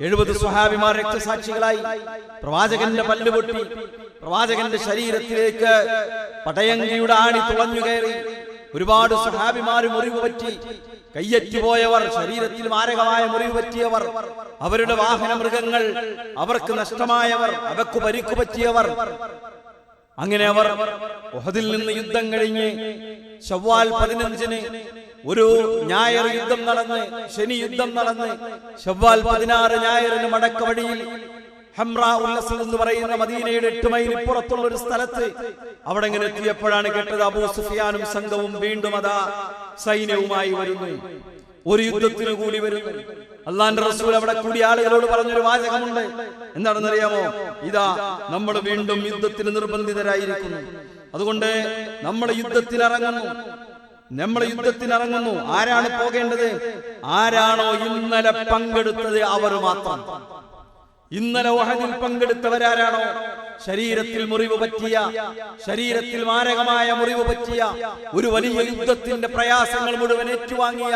70 സ്വഹാബിമാർ രക്തസാക്ഷികളായി. പ്രവാചകന്റെ പല്ല് പൊട്ടി, പ്രവാചകന്റെ ശരീരത്തിലേക്ക് പടയങ്കിയുടെ ആണി തുളഞ്ഞു കയറി. ഒരുപാട് സ്വഹാബിമാര് മുറിവ് പറ്റി, കയ്യറ്റുപോയവർ, ശരീരത്തിൽ മാരകമായ മുറിവ് പറ്റിയവർ, അവരുടെ വാഹന മൃഗങ്ങൾ അവർക്ക് നഷ്ടമായവർ, അവർക്ക് പരിക്കു പറ്റിയവർ, അങ്ങനെ അവർ ഉഹദിൽ നിന്ന് യുദ്ധം കഴിഞ്ഞ് ശവ്വാൽ 15-ന് ഒരു ഞായർ യുദ്ധം നടന്ന്, ശനി യുദ്ധം നടന്ന്, ശവ്വാൽ 16 ഞായറിന് മടക്ക വഴിയിൽ ഹംറാ ഉല്ലസ് എന്ന് പറയുന്ന മദീനയുടെ 8 മൈൽ പുറത്തുള്ള ഒരു സ്ഥലത്ത് അവിടെ ഇങ്ങനെ എത്തിയപ്പോഴാണ് കേട്ടത് അബൂ സുഫിയാനും സംഘവും വീണ്ടും അതാ സൈന്യവുമായി വരുന്നു, ഒരു യുദ്ധത്തിന് കൂടി വരുന്നു. അള്ളാന്റെ റസൂൽ അവിടെ കൂടിയ ആളുകളോട് പറഞ്ഞൊരു വാചകമുണ്ട്. എന്താണെന്നറിയാമോ? ഇതാ നമ്മൾ വീണ്ടും യുദ്ധത്തിന് നിർബന്ധിതരായിരിക്കുന്നു, അതുകൊണ്ട് നമ്മൾ യുദ്ധത്തിനിറങ്ങുന്നു. ആരാണ് പോകേണ്ടത്? ആരാണോ ഇന്നലെ പങ്കെടുത്തത് അവർ മാത്രം. ഇന്നലെ ഉഹദിൽ പങ്കെടുത്തവരാരാണോ ശരീരത്തിൽ മുറിവ് പറ്റിയ, ശരീരത്തിൽ മാരകമായ മുറിവ് പറ്റിയ, ഒരു വലിയ യുദ്ധത്തിന്റെ പ്രയാസങ്ങൾ മുഴുവൻ ഏറ്റുവാങ്ങിയ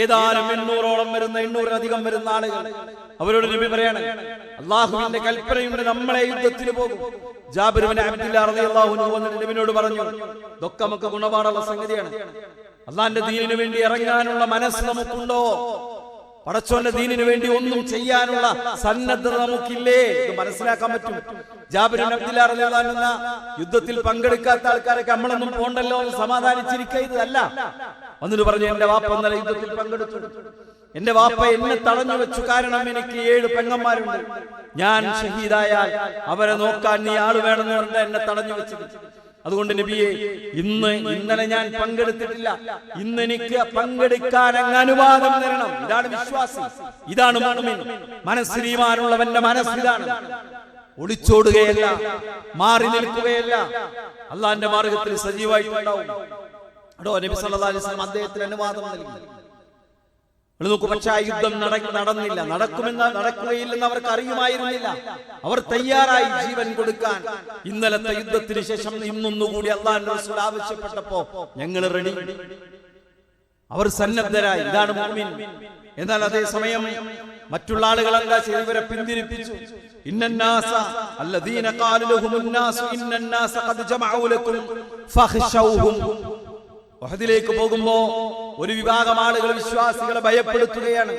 ഏതാനും 800ഓളം വരുന്ന 800-ലധികം വരുന്ന ആളുകൾ, അവരോട് നബി പറയാണ്, അള്ളാഹുവിന്റെ കൽപ്പനയുണ്ട്, നമ്മളെ യുദ്ധത്തിന് പോകും. ജാബിർ ഇബ്നു അബ്ദുല്ലാഹ് റളിയല്ലാഹു അൻഹു വന്നിട്ട് നബിയോട് പറഞ്ഞു, ഇതൊക്കെ നമുക്ക് ഗുണപാടുള്ള സംഗതിയാണ്. അള്ളാന്റെ ദീനിന് വേണ്ടി ഇറങ്ങാനുള്ള മനസ്സ് നമുക്കുണ്ടോ? പടച്ചോന്റെ ദീനിന് വേണ്ടി ഒന്നും ചെയ്യാനുള്ള സന്നദ്ധത നമുക്കില്ലേ? ഇത് മനസ്സിലാക്കാൻ പറ്റും. ജാബിർ ഇബ്നു അബ്ദുല്ലാഹ് റളിയല്ലാഹു അൻഹു യുദ്ധത്തിൽ പങ്കെടുക്കാത്ത ആൾക്കാരൊക്കെ നമ്മളൊന്നും പോണ്ടല്ലോ എന്ന് സമാധാനിച്ചിരിക്കുന്നതല്ല. എന്നിട്ട് പറഞ്ഞു, എന്റെ വാപ്പ ഇന്നലെ യുദ്ധത്തിൽ പങ്കെടുത്തു, എന്റെ വാപ്പ എന്നെ തടഞ്ഞു വെച്ചു, കാരണം എനിക്ക് 7 പെങ്ങന്മാരുണ്ട്, ഞാൻ ഷഹീദായാൽ അവരെ നോക്കാൻ നീ ആള് വേണമെന്ന് പറഞ്ഞ എന്നെ തടഞ്ഞു വെച്ചത്. അതുകൊണ്ട് നബിയെ, ഇന്നലെ ഞാൻ പങ്കെടുത്തിട്ടില്ല, ഇന്ന് എനിക്ക് പങ്കെടുക്കാൻ അങ്ങ് അനുവാദം തരണം. ഇതാണ് വിശ്വാസി, ഇതാണ് മുഅ്മിൻ. മനസ്സിൽ ഈമാനുള്ളവന്റെ മനസ്സിലാണ്. ഒളിച്ചോടുകയല്ല, മാറി നിൽക്കുകയല്ല, അള്ളാന്റെ മാർഗത്തിൽ സജീവമായിട്ടുണ്ടാവും. നബി സല്ലല്ലാഹു അലൈഹി വസല്ലം അദ്ദേഹത്തിന് അനുവാദം നൽകി. നോക്കൂ, പക്ഷെ ആ യുദ്ധം നടന്നില്ല. നടക്കുകയില്ലെന്ന് അവർക്ക് അറിയുമായിരുന്നില്ല. അവർ തയ്യാറായി ജീവൻ കൊടുക്കാൻ. ഇന്നലത്തെ യുദ്ധത്തിന് ശേഷം ഇന്നൊന്നുകൂടി അല്ലാഹുവിന്റെ റസൂൽ ആവശ്യപ്പെട്ടപ്പോ ഞങ്ങൾ റെഡി, അവർ സന്നദ്ധരായി. ഇതാണ് മുഅ്മിൻ. എന്നാൽ അതേ സമയം മറ്റുള്ള ആളുകൾ എന്താ ചെയ്തു? ഇവരെ പിന്തിരിപ്പിച്ചു. ഇന്നന്നാസ അല്ലദീന ഖാല ലഹുമുന്നാസു ഇന്നന്നാസ ഖദ് ജമഉ ലക്കും ഫഖ്ശൗഹും. ഉഹദിലേക്ക് പോകുമ്പോ ഒരു വിഭാഗം ആളുകൾ വിശ്വാസികളെ ഭയപ്പെടുത്തുകയാണ്.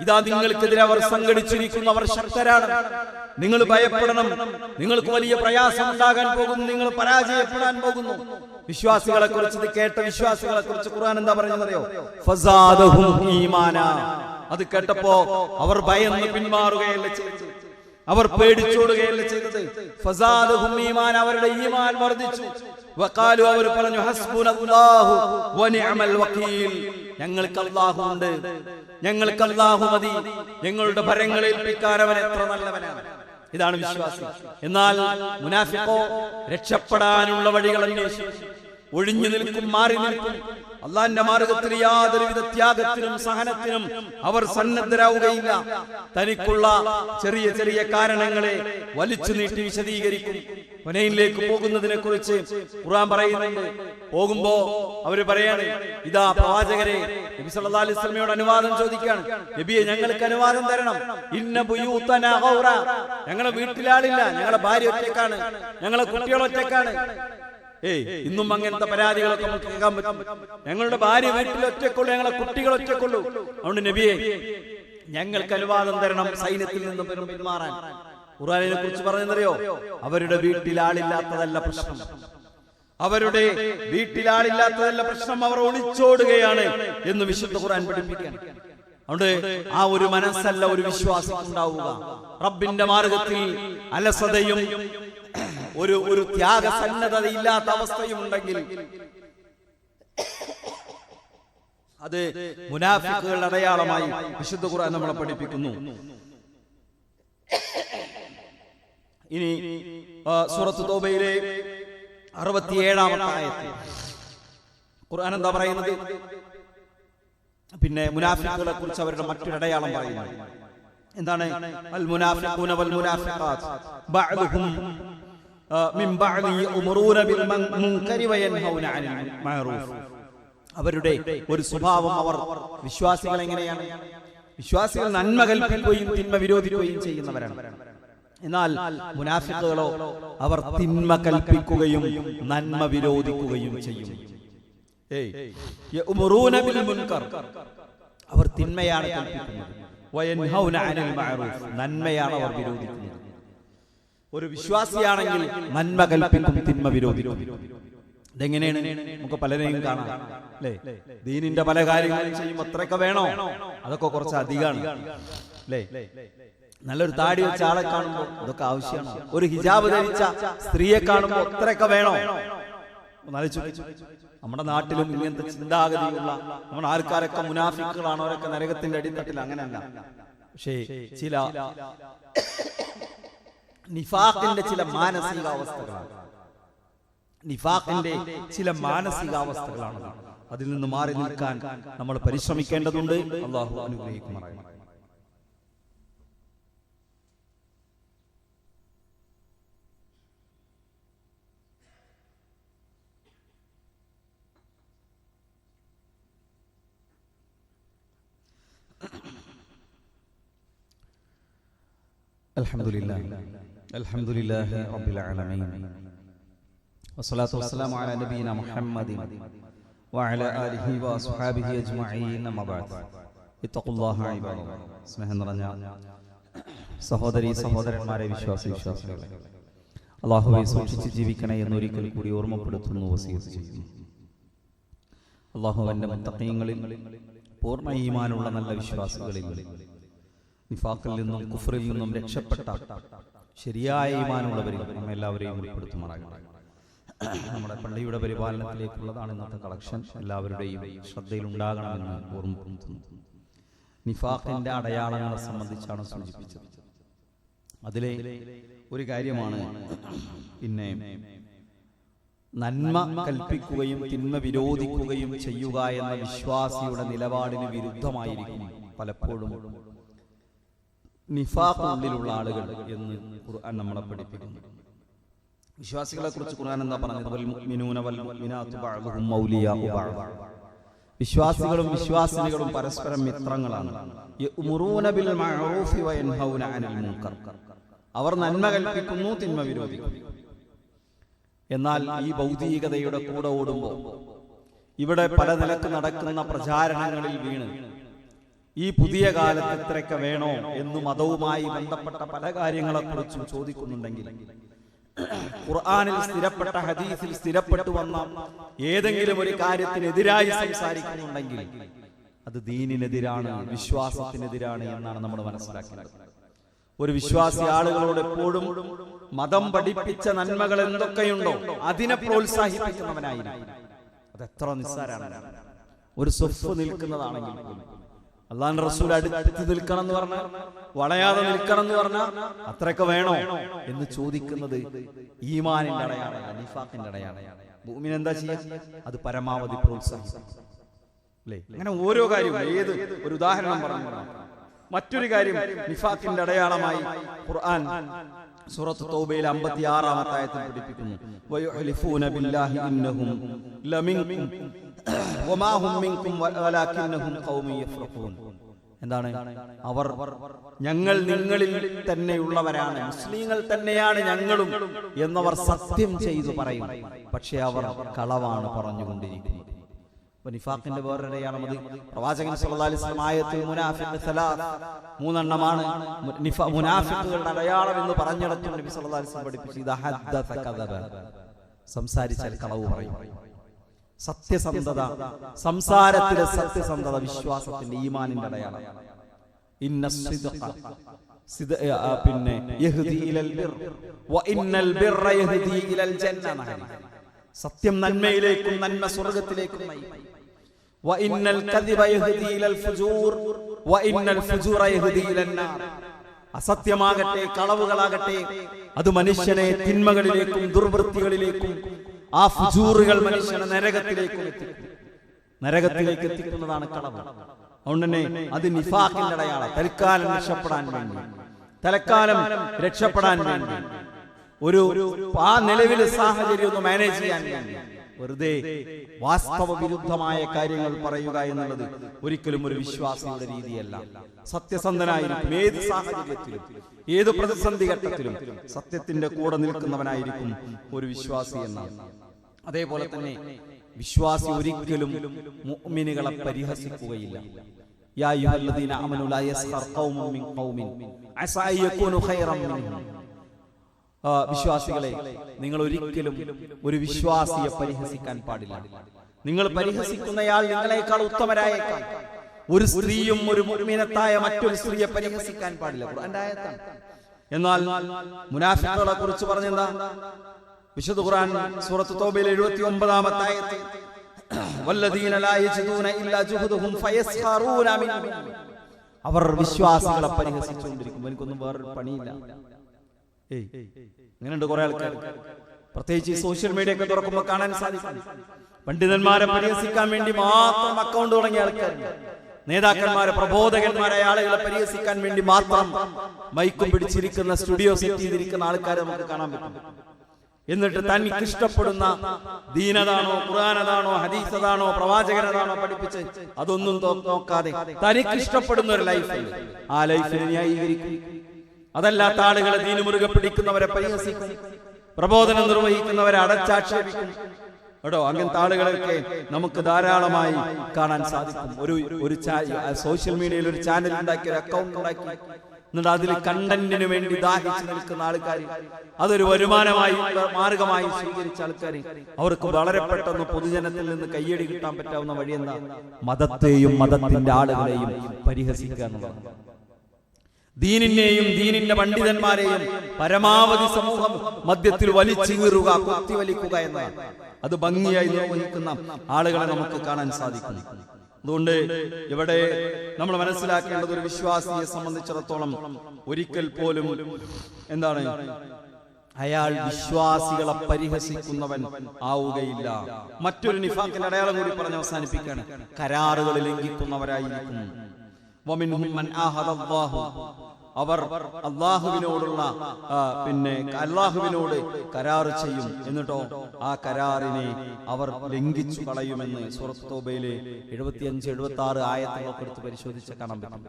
ഇതാ നിങ്ങൾക്കെതിരെ അവർ സംഘടിച്ചിരിക്കുന്നു, അവർ ശക്തരാണ്, നിങ്ങൾ ഭയപ്പെടണം, നിങ്ങൾക്ക് വലിയ പ്രയാസം ഉണ്ടാകാൻ പോകുന്നു, നിങ്ങൾ പരാജയപ്പെടാൻ പോകുന്നു. വിശ്വാസികളെ കുറിച്ച് കേട്ട വിശ്വാസികളെ കുറിച്ച് ഖുർആൻ എന്താ പറയുന്നറിയോ? ഫസാദഹും ഈമാനാ. അത് കേട്ടപ്പോ അവർ ഭയന്ന് പിന്മാറുകയല്ല ചെയ്തത്, അവർ പേടിച്ചോടുകയല്ല ചെയ്തത്. ഫസാദഹും ഈമാൻ, അവരുടെ ഈമാൻ വർദ്ധിച്ചു. വഖാലു, അവർ പറഞ്ഞു, ഹസ്ബുനല്ലാഹു വനിഅമൽ വകീൽ. ഞങ്ങൾക്ക് അല്ലാഹു ഉണ്ട്, ഞങ്ങൾക്ക് അല്ലാഹു മതി, ഞങ്ങളുടെ ഭരങ്ങൾ ഏൽപ്പിക്കാൻ അവൻ എത്ര നല്ലവനാണ്. ഇതാണ് വിശ്വാസി. എന്നാൽ മുനാഫിഖോ രക്ഷപ്പെടാനുള്ള വഴികൾ അന്വേഷിക്കും, ഒഴിഞ്ഞു നിൽക്കും, മാറി നിൽക്കും. അള്ളാന്റെ മാർഗത്തിൽ യാതൊരുവിധ ത്യാഗത്തിനും സഹനത്തിനും അവർ സന്നദ്ധരാവുകയില്ല. തനിക്കുള്ള ചെറിയ ചെറിയ കാരണങ്ങളെ വലിച്ചു നീട്ടി വിശദീകരിക്കും. ഹുനൈനിലേക്ക് പോകുന്നതിനെ കുറിച്ച് ഖുർആൻ പറയുന്നുണ്ട്. പോകുമ്പോ അവര് പറയാണ്, ഇതാ പ്രവാചകരെ, നബി സല്ലല്ലാഹു അലൈഹി വസല്ലമയോട് അനുവാദം ചോദിക്കുകയാണ്, നബിയെ ഞങ്ങൾക്ക് അനുവാദം തരണം. ഇന്ന ബുയൂതനാ ഗൗറ, ഞങ്ങളുടെ വീട്ടിലാളില്ല, ഞങ്ങളുടെ ഭാര്യ ഒറ്റക്കാണ്, ഞങ്ങളുടെ കുട്ടികൾ ഒറ്റക്കാണ്. ഇന്നും അങ്ങനത്തെ പരാതികളൊക്കെ നമുക്ക് കേൾക്കാൻ പറ്റും. ഞങ്ങളുടെ ഭാര്യ വീട്ടിൽ ഒറ്റക്കുള്ളൂ, ഞങ്ങളെ കുട്ടികൾ ഒറ്റക്കുള്ളൂ. അതുകൊണ്ട് നബിയെ ഞങ്ങൾക്ക് അനുവാദം തരണം സൈന്യത്തിൽ നിന്ന് പിന്മാറാൻ. ഖുർആനിനെ കുറിച്ച് പറഞ്ഞെന്നറിയോ? അവരുടെ വീട്ടിൽ ആളില്ലാത്തതല്ല പ്രശ്നം, അവരുടെ വീട്ടിലാളില്ലാത്തതല്ല പ്രശ്നം, അവർ ഒളിച്ചോടുകയാണ് എന്ന് വിശുദ്ധ ഖുർആൻ പഠിപ്പിക്കാൻ. അതുകൊണ്ട് ആ ഒരു മനസ്സല്ല ഒരു വിശ്വാസിക്ക് ഉണ്ടാവുക. റബ്ബിന്റെ മാർഗത്തിൽ അലസതയും ഒരു ത്യാഗസന്നദ്ധതയില്ലാത്ത അവസ്ഥയും ഉണ്ടെങ്കിൽ അത് മുനാഫിക്കുകളുടെ അടയാളമായി വിശുദ്ധ ഖുർആൻ നമ്മളെ പഠിപ്പിക്കുന്നു. ഇനി സൂറത്ത് തൗബയിലെ 67-ാമത്തെ ആയത്ത് ഖുർആൻ എന്താ പറയുന്നത്? പിന്നെ മുനാഫിക്കുകളെ കുറിച്ച് അവരുടെ മറ്റൊരു അടയാളം പറയുന്നു. എന്താണ്? അൽ മുനാഫിഖൂന വൽ മുനാഫിഖാത്ത് ബഅദുഹും മിൻ ബഅദി യഅ്മുറൂന ബിൽ മുൻകരി വയൻഹൗന അനിൽ മഅറൂഫ്. അവരുടെ ഒരു സ്വഭാവം, അവർ വിശ്വാസികൾ എങ്ങനെയാണ്? വിശ്വാസികൾ നന്മ കൽപ്പിക്കുകയും തിന്മ വിരോധിക്കുകയും ചെയ്യുന്നവരാണ്. എന്നാൽ മുനാഫിക്കുകളോ അവർ തിന്മ കൽപ്പിക്കുകയും നന്മ വിരോധിക്കുകയും ചെയ്യും. യഅ്മുറൂന ബിൽ മുൻകർ, അവർ തിന്മയാണ് കൽപ്പിക്കുന്നത്. വയൻഹൗന അനിൽ മഅറൂഫ്, നന്മയാണ് അവർ വിരോധിക്കുന്നത്. ഒരു വിശ്വാസിയാണെങ്കിൽ നന്മ കൽപ്പിക്കും, തിന്മ വിരോധിക്കും. ഇതെങ്ങനെയാണ്? നമുക്ക് പലരെയും കാണാം അല്ലേ? ദീനിന്റെ പല കാര്യങ്ങളും ചെയ്യും. അത്രയൊക്കെ വേണോ? അതൊക്കെ കുറച്ച് അധികമാണ് അല്ലേ? നല്ലൊരു താടി വെച്ച ആളെ കാണുമ്പോൾ അതൊക്കെ ആവശ്യമാണ്. ഒരു ഹിജാബ് ധരിച്ച സ്ത്രീയെ കാണുമ്പോൾ അത്രയൊക്കെ വേണോ? നമ്മുടെ നാട്ടിലും ഇങ്ങനത്തെ ചിന്താഗതിയുള്ള നമ്മുടെ ആൾക്കാരൊക്കെ മുനാഫിക്കുകളാണ്, അവരൊക്കെ നരകത്തിന്റെ അടിത്തട്ടിൽ. അങ്ങനെയല്ല. പക്ഷേ ചില നിഫാഖിന്റെ ചില മാനസികാവസ്ഥകളാണ്, നിഫാഖിന്റെ ചില മാനസികാവസ്ഥകളാണ്. അതിൽ നിന്ന് മാറി നിൽക്കാൻ നമ്മൾ പരിശ്രമിക്കേണ്ടതുണ്ട്. അല്ലാഹു അനുഗ്രഹിക്കുമാറാകട്ടെ. അൽഹംദുലില്ലാഹി റബ്ബിൽ ആലമീൻ വസ്സലാത്തു വസ്സലാമു അലാ നബിയിനാ മുഹമ്മദിൻ വഅലാ ആലിഹി വഅസ്ഹാബിഹി അജ്മഈൻ. അമ്മാ ബഅദ്. ഇത്തഖുല്ലാഹ ഇബാദല്ലാഹ്. സ്നേഹം നിറഞ്ഞ സഹോദരീ സഹോദരന്മാരെ, വിശ്വാസികളെ, അല്ലാഹുവെ സൂക്ഷിച്ച് ജീവിക്കണേ എന്നൊരിക്കൽ കൂടി ഓർമ്മപ്പെടുത്തുന്നു, വസിയത്ത് ചെയ്യുന്നു. അല്ലാഹുവിന്റെ മുത്തഖീങ്ങളിൽ, പൂർണ്ണ ഈമാനുള്ള നല്ല വിശ്വാസികളിൽ, നിഫാഖിൽ നിന്നും കുഫറിൽ നിന്നും രക്ഷപ്പെട്ട ശരിയായ ഈമാനുള്ളവരിൽ നമ്മെ എല്ലാവരെയും ഉൾപ്പെടുത്തുമാറാകട്ടെ. നമ്മുടെ പള്ളിയുടെ പരിപാലനത്തിലേക്കുള്ളതാണ് ഇന്നത്തെ കളക്ഷൻ. എല്ലാവരുടെയും ശ്രദ്ധയിൽ ഉണ്ടാകണമെന്ന് ഓർമ്മപ്പെടുത്തുന്നു. നിഫാഖിന്റെ അടയാളങ്ങളെ സംബന്ധിച്ചാണ് സൂചിപ്പിച്ചത്. അതിലെ ഒരു കാര്യമാണ് പിന്നെ നന്മ കൽപ്പിക്കുകയും തിന്മ വിരോധിക്കുകയും ചെയ്യുക എന്ന വിശ്വാസിയുടെ നിലപാടിന് വിരുദ്ധമായിരിക്കും പലപ്പോഴും നിഫാഖ് ഉള്ളിലുള്ള ആളുകൾ എന്ന് ഖുർആൻ നമ്മളെ പഠിപ്പിക്കുന്നു. വിശ്വാസികളെ കുറിച്ച് ഖുർആൻ എന്താ പറഞ്ഞത്? വൽ മുഅ്മിനൂന വൽ മുഅ്മിനാത്തു ബഅ്ദുഹും ഔലിയാഉ ബഅദ്. വിശ്വാസികളും വിശ്വാസിനികളും പരസ്പരം മിത്രങ്ങളാണ്. യഅ്മുറൂന ബിൽ മഅറൂഫി വയൻഹൗന അനിൽ മുൻകർ, അവർ നന്മ കൽപ്പിക്കുന്നു, തിന്മ വിരോധിക്കുന്നു. എന്നാൽ ഈ ഭൗതികതയുടെ കൂടെ ഓടുമ്പോൾ ഇവിടെ പല നിലക്ക് നടക്കുന്ന പ്രചാരണങ്ങളിൽ വീണ് ഈ പുതിയ കാലത്ത് ഇത്രയൊക്കെ വേണോ എന്ന് മതവുമായി ബന്ധപ്പെട്ട പല കാര്യങ്ങളെക്കുറിച്ചും ചോദിക്കുന്നുണ്ടെങ്കിൽ, ഖുർആനിൽ സ്ഥിരപ്പെട്ട, ഹദീസിൽ സ്ഥിരപ്പെട്ടു വന്ന ഏതെങ്കിലും ഒരു കാര്യത്തിനെതിരായി സംസാരിക്കുന്നുണ്ടെങ്കിൽ അത് ദീനിനെതിരാണ്, വിശ്വാസത്തിനെതിരാണ് എന്നാണ് നമ്മൾ മനസ്സിലാക്കേണ്ടത്. ഒരു വിശ്വാസി ആളുകളോട് എപ്പോഴും മതം പഠിപ്പിച്ച നന്മകൾ എന്തൊക്കെയുണ്ടോ അതിനെ പ്രോത്സാഹിപ്പിക്കുന്നവനായിരിക്കും. അത് എത്ര നിസ്സാരമാണ്. ഒരു സ്വഫ് നിൽക്കുന്നതാണെങ്കിൽ പോലും അല്ലാഹുവിന്റെ റസൂൽ അടുത്ത് നിൽക്കണം എന്ന് പറഞ്ഞാൽ, വളയാതെ നിൽക്കണം എന്ന് പറഞ്ഞാൽ അത്രയൊക്കെ വേണോ എന്ന് ചോദിക്കുന്നത് ഈമാനിന്റെ അടയാളമാണ്, നിഫാഖിന്റെ അടയാളമാണ്. മുഅ്മിൻ എന്താ ചെയ്യുക? അത് പരമാവധി പ്രോത്സാഹിപ്പിക്കും അല്ലേ? അങ്ങനെ ഓരോ കാര്യവും, ഏത് ഒരു ഉദാഹരണം പറഞ്ഞു. മറ്റൊരു കാര്യം നിഫാഖിന്റെ അടയാളമായി ഖുർആൻ സൂറത്ത് തൗബയിൽ 56-ാമത്തെ ആയത്തിൽ പഠിപ്പിക്കുന്നു. വയഹ്ലിഫൂന ബില്ലാഹി ഇന്നഹും ലമിൻകും വമാ ഹും മിൻകും വലാകിന്നഹും ഖൗമൻ യഫ്റഖൂൻ. എന്താണ്? അവർ ഞങ്ങൾ നിങ്ങളിൽ തന്നെയുള്ളവരാണ്, മുസ്ലിങ്ങൾ തന്നെയാണ് ഞങ്ങളും എന്നവർ സത്യം ചെയ്തു പറയും, പക്ഷേ അവർ കളവാണ് പറഞ്ഞുകൊണ്ടിരിക്കുന്നത്. നിഫാഖിന്റെ വേറൊരടയാളം അത് പ്രവാചകൻ സല്ലല്ലാഹു അലൈഹി വസല്ലം ആയത്തിൽ മുനാഫിഖ് സലാത്ത്, മൂന്നെണ്ണമാണ് മുനാഫിഖുകളുടെ അടയാളം എന്ന് പറഞ്ഞിടത്ത് നബി സല്ലല്ലാഹു അലൈഹി വസല്ലം പഠിപ്പിച്ചു, ഇദാ ഹദ്ദസ കദബ, സംസാരിച്ചാൽ കളവ് പറയും. സത്യസന്ധത, സംസാരത്തിലെ സത്യസന്ധത വിശ്വാസത്തിന്റെ ഈമാനിന്റെ അടയാളം. പിന്നെ യഹ്ദി ഇലൽ ബിർ വ ഇന്നൽ ബിർറ യഹ്ദി ഇലൽ ജന്ന. സത്യം നന്മയിലേക്കും നന്മ സ്വർഗ്ഗത്തിലേക്കും നയിക്കും. വ ഇന്നൽ കദിബ യഹ്ദി ഇലൽ ഫുജൂർ വ ഇന്നൽ ഫുജൂറ യഹ്ദി ഇലൻ നാർ. അസത്യമാകട്ടെ, കളവുകളാകട്ടെ, അത് മനുഷ്യനെ തിന്മകളിലേക്കും ദുർവൃത്തികളിലേക്കും, ആ ഫുജൂറുകൾ മനുഷ്യനെ നരകത്തിലേക്ക് എത്തിക്കുന്നതാണ് കളവ്. അതുകൊണ്ട് തന്നെ അത് നിഫാഖിന്റെ അടയാളം. തൽക്കാലം രക്ഷപ്പെടാൻ വേണ്ടി ഒരു ആ നിലവിലെ സാഹചര്യം ഒന്ന് മാനേജ് ചെയ്യാൻ വേണ്ടി വെറുതെ വാസ്തവ വിരുദ്ധമായ കാര്യങ്ങൾ പറയുക എന്നുള്ളത് ഒരിക്കലും ഒരു വിശ്വാസിയുടെ രീതിയല്ല. സത്യസന്ധനായിരിക്കും ഏത് സാഹചര്യത്തിലും, ഏത് പ്രതിസന്ധി ഘട്ടത്തിലും സത്യത്തിന്റെ കൂടെ നിൽക്കുന്നവനായിരിക്കും ഒരു വിശ്വാസി എന്നാണ്. അതേപോലെ തന്നെ വിശ്വാസി ഒരിക്കലും മുഅ്മിനുകളെ പരിഹസിക്കുകയില്ല. യാ അയ്യുഹല്ലദീന ആമനൂ ലാ യസ്ഖർ ഖൗമുൻ മിൻ ഖൗമിൻ അസാ യകൂനു ഖൈറൻ മിൻഹും. വിശ്വാസികളെ, നിങ്ങൾ ഒരിക്കലും ഒരു വിശ്വാസിയെ പരിഹസിക്കാൻ പാടില്ല. നിങ്ങൾ പരിഹസിക്കുന്നയാൾ നിങ്ങളെക്കാൾ ഉത്തമരായേക്കാം. ഒരു സ്ത്രീയും ഒരു മുഅ്മിനത്തായ മറ്റൊരു സ്ത്രീയെ പരിഹസിക്കാൻ പാടില്ല. ഖുർആന്റെ ആയത്താണ്. എന്നാൽ മുനാഫിഖുകളെ കുറിച്ച് പറഞ്ഞെന്താ? വിശുദ്ധ ഖുർആൻ സൂറത്ത് തൗബയിൽ 79-ാമത്തെ ആയത്ത്, വല്ലദീന ലാ യജിദൂന ഇല്ലാ ജുഹദുഹും ഫയസ്ഖറൂന മിൻഹും. അവർ വിശ്വാസികളെ പരിഹസിച്ചുകൊണ്ടിരിക്കും. എനിക്കൊന്നും വേറൊരു പണിയില്ല. അങ്ങനെയുണ്ട് കുറെ ആൾക്കാർ, പ്രത്യേകിച്ച് സോഷ്യൽ മീഡിയ ഒക്കെ തുറക്കുമ്പോൾ കാണാൻ സാധിക്കും. പണ്ഡിതന്മാരെ പരിഹസിക്കാൻ വേണ്ടി മാത്രം അക്കൗണ്ട് തുടങ്ങിയ ആൾക്കാർ, നേതാക്കന്മാരെ, പ്രബോധകന്മാരായ ആളുകളെ പരിഹസിക്കാൻ വേണ്ടി മാത്രം മൈക്കും പിടിച്ചിരിക്കുന്ന, സ്റ്റുഡിയോ സെറ്റ് ചെയ്തിരിക്കുന്ന ആൾക്കാരെ നമുക്ക് കാണാൻ പറ്റും. എന്നിട്ട് തനിക്ക് ഇഷ്ടപ്പെടുന്ന ദീനതാണോ, ഖുർആനതാണോ, ഹദീസതാണോ, പ്രവാചകനതാണോ പഠിപ്പിച്ച് അതൊന്നും നോക്കാതെ തനിക്ക് ഇഷ്ടപ്പെടുന്ന ഒരു ലൈഫ്, ആ ലൈഫിനെ ന്യായീകരിക്കും. അതല്ലാത്ത ആളുകളെ ദീന് മുറുകെ പിടിക്കുന്നവരെ പരിഹസിക്കും, പ്രബോധനം നിർവഹിക്കുന്നവരെ അടച്ചാക്ഷേപിക്കും. കേട്ടോ, അങ്ങനത്തെ ആളുകളൊക്കെ നമുക്ക് ധാരാളമായി കാണാൻ സാധിക്കും. ഒരു സോഷ്യൽ മീഡിയയിൽ ഒരു ചാനൽ ഉണ്ടാക്കി, ഒരു അക്കൗണ്ട് ഉണ്ടാക്കി, എന്നിട്ട് അതിൽ കണ്ടന്റിന് വേണ്ടി ദാഹിച്ചു നിൽക്കുന്ന ആൾക്കാർ, അതൊരു വരുമാനമായി മാർഗമായി സ്വീകരിച്ച ആൾക്കാർ, അവർക്ക് വളരെ പെട്ടെന്ന് പൊതുജനത്തിൽ നിന്ന് കയ്യടി കിട്ടാൻ പറ്റാവുന്ന വഴി എന്താ? മതത്തെയും മതത്തിന്റെ ആളുകളെയും പരിഹസിക്കുക എന്നുള്ളതാണ്. ദീനിനെയും ദീനിന്റെ പണ്ഡിതന്മാരെയും പരമാവധി സമൂഹം മധ്യത്തിൽ വലിച്ചു കീറുക, കുത്തിവലിക്കുക എന്നതാണ്. അത് ഭംഗിയായി നിർവഹിക്കുന്ന ആളുകളെ നമുക്ക് കാണാൻ സാധിക്കും. അതുകൊണ്ട് ഇവിടെ നമ്മൾ മനസ്സിലാക്കേണ്ടത്, ഒരു വിശ്വാസിയെ സംബന്ധിച്ചിടത്തോളം ഒരിക്കൽ പോലും എന്താണ്, അയാൾ വിശ്വാസികളെ പരിഹസിക്കുന്നവൻ ആവുകയില്ല. മറ്റൊരു നിഫാഖിന്റെ അടയാളം കൂടി പറഞ്ഞ് അവസാനിപ്പിക്കുകയാണ്. കരാറുകൾ ലംഘിക്കുന്നവരായിരിക്കും. വമിൻഹും മൻ ആഹദല്ലാഹു, അവർ അള്ളാഹുവിനോടുള്ള അള്ളാഹുവിനോട് കരാർ ചെയ്യും, എന്നിട്ടോ ആ കരാറിനെ അവർ ലംഘിച്ചു കളയുമെന്ന് സൂറത്ത് തൗബയിലെ 75-76 ആയത്തുകളൊക്കെ എടുത്ത് പരിശോധിച്ച് കാണാൻ പറ്റും.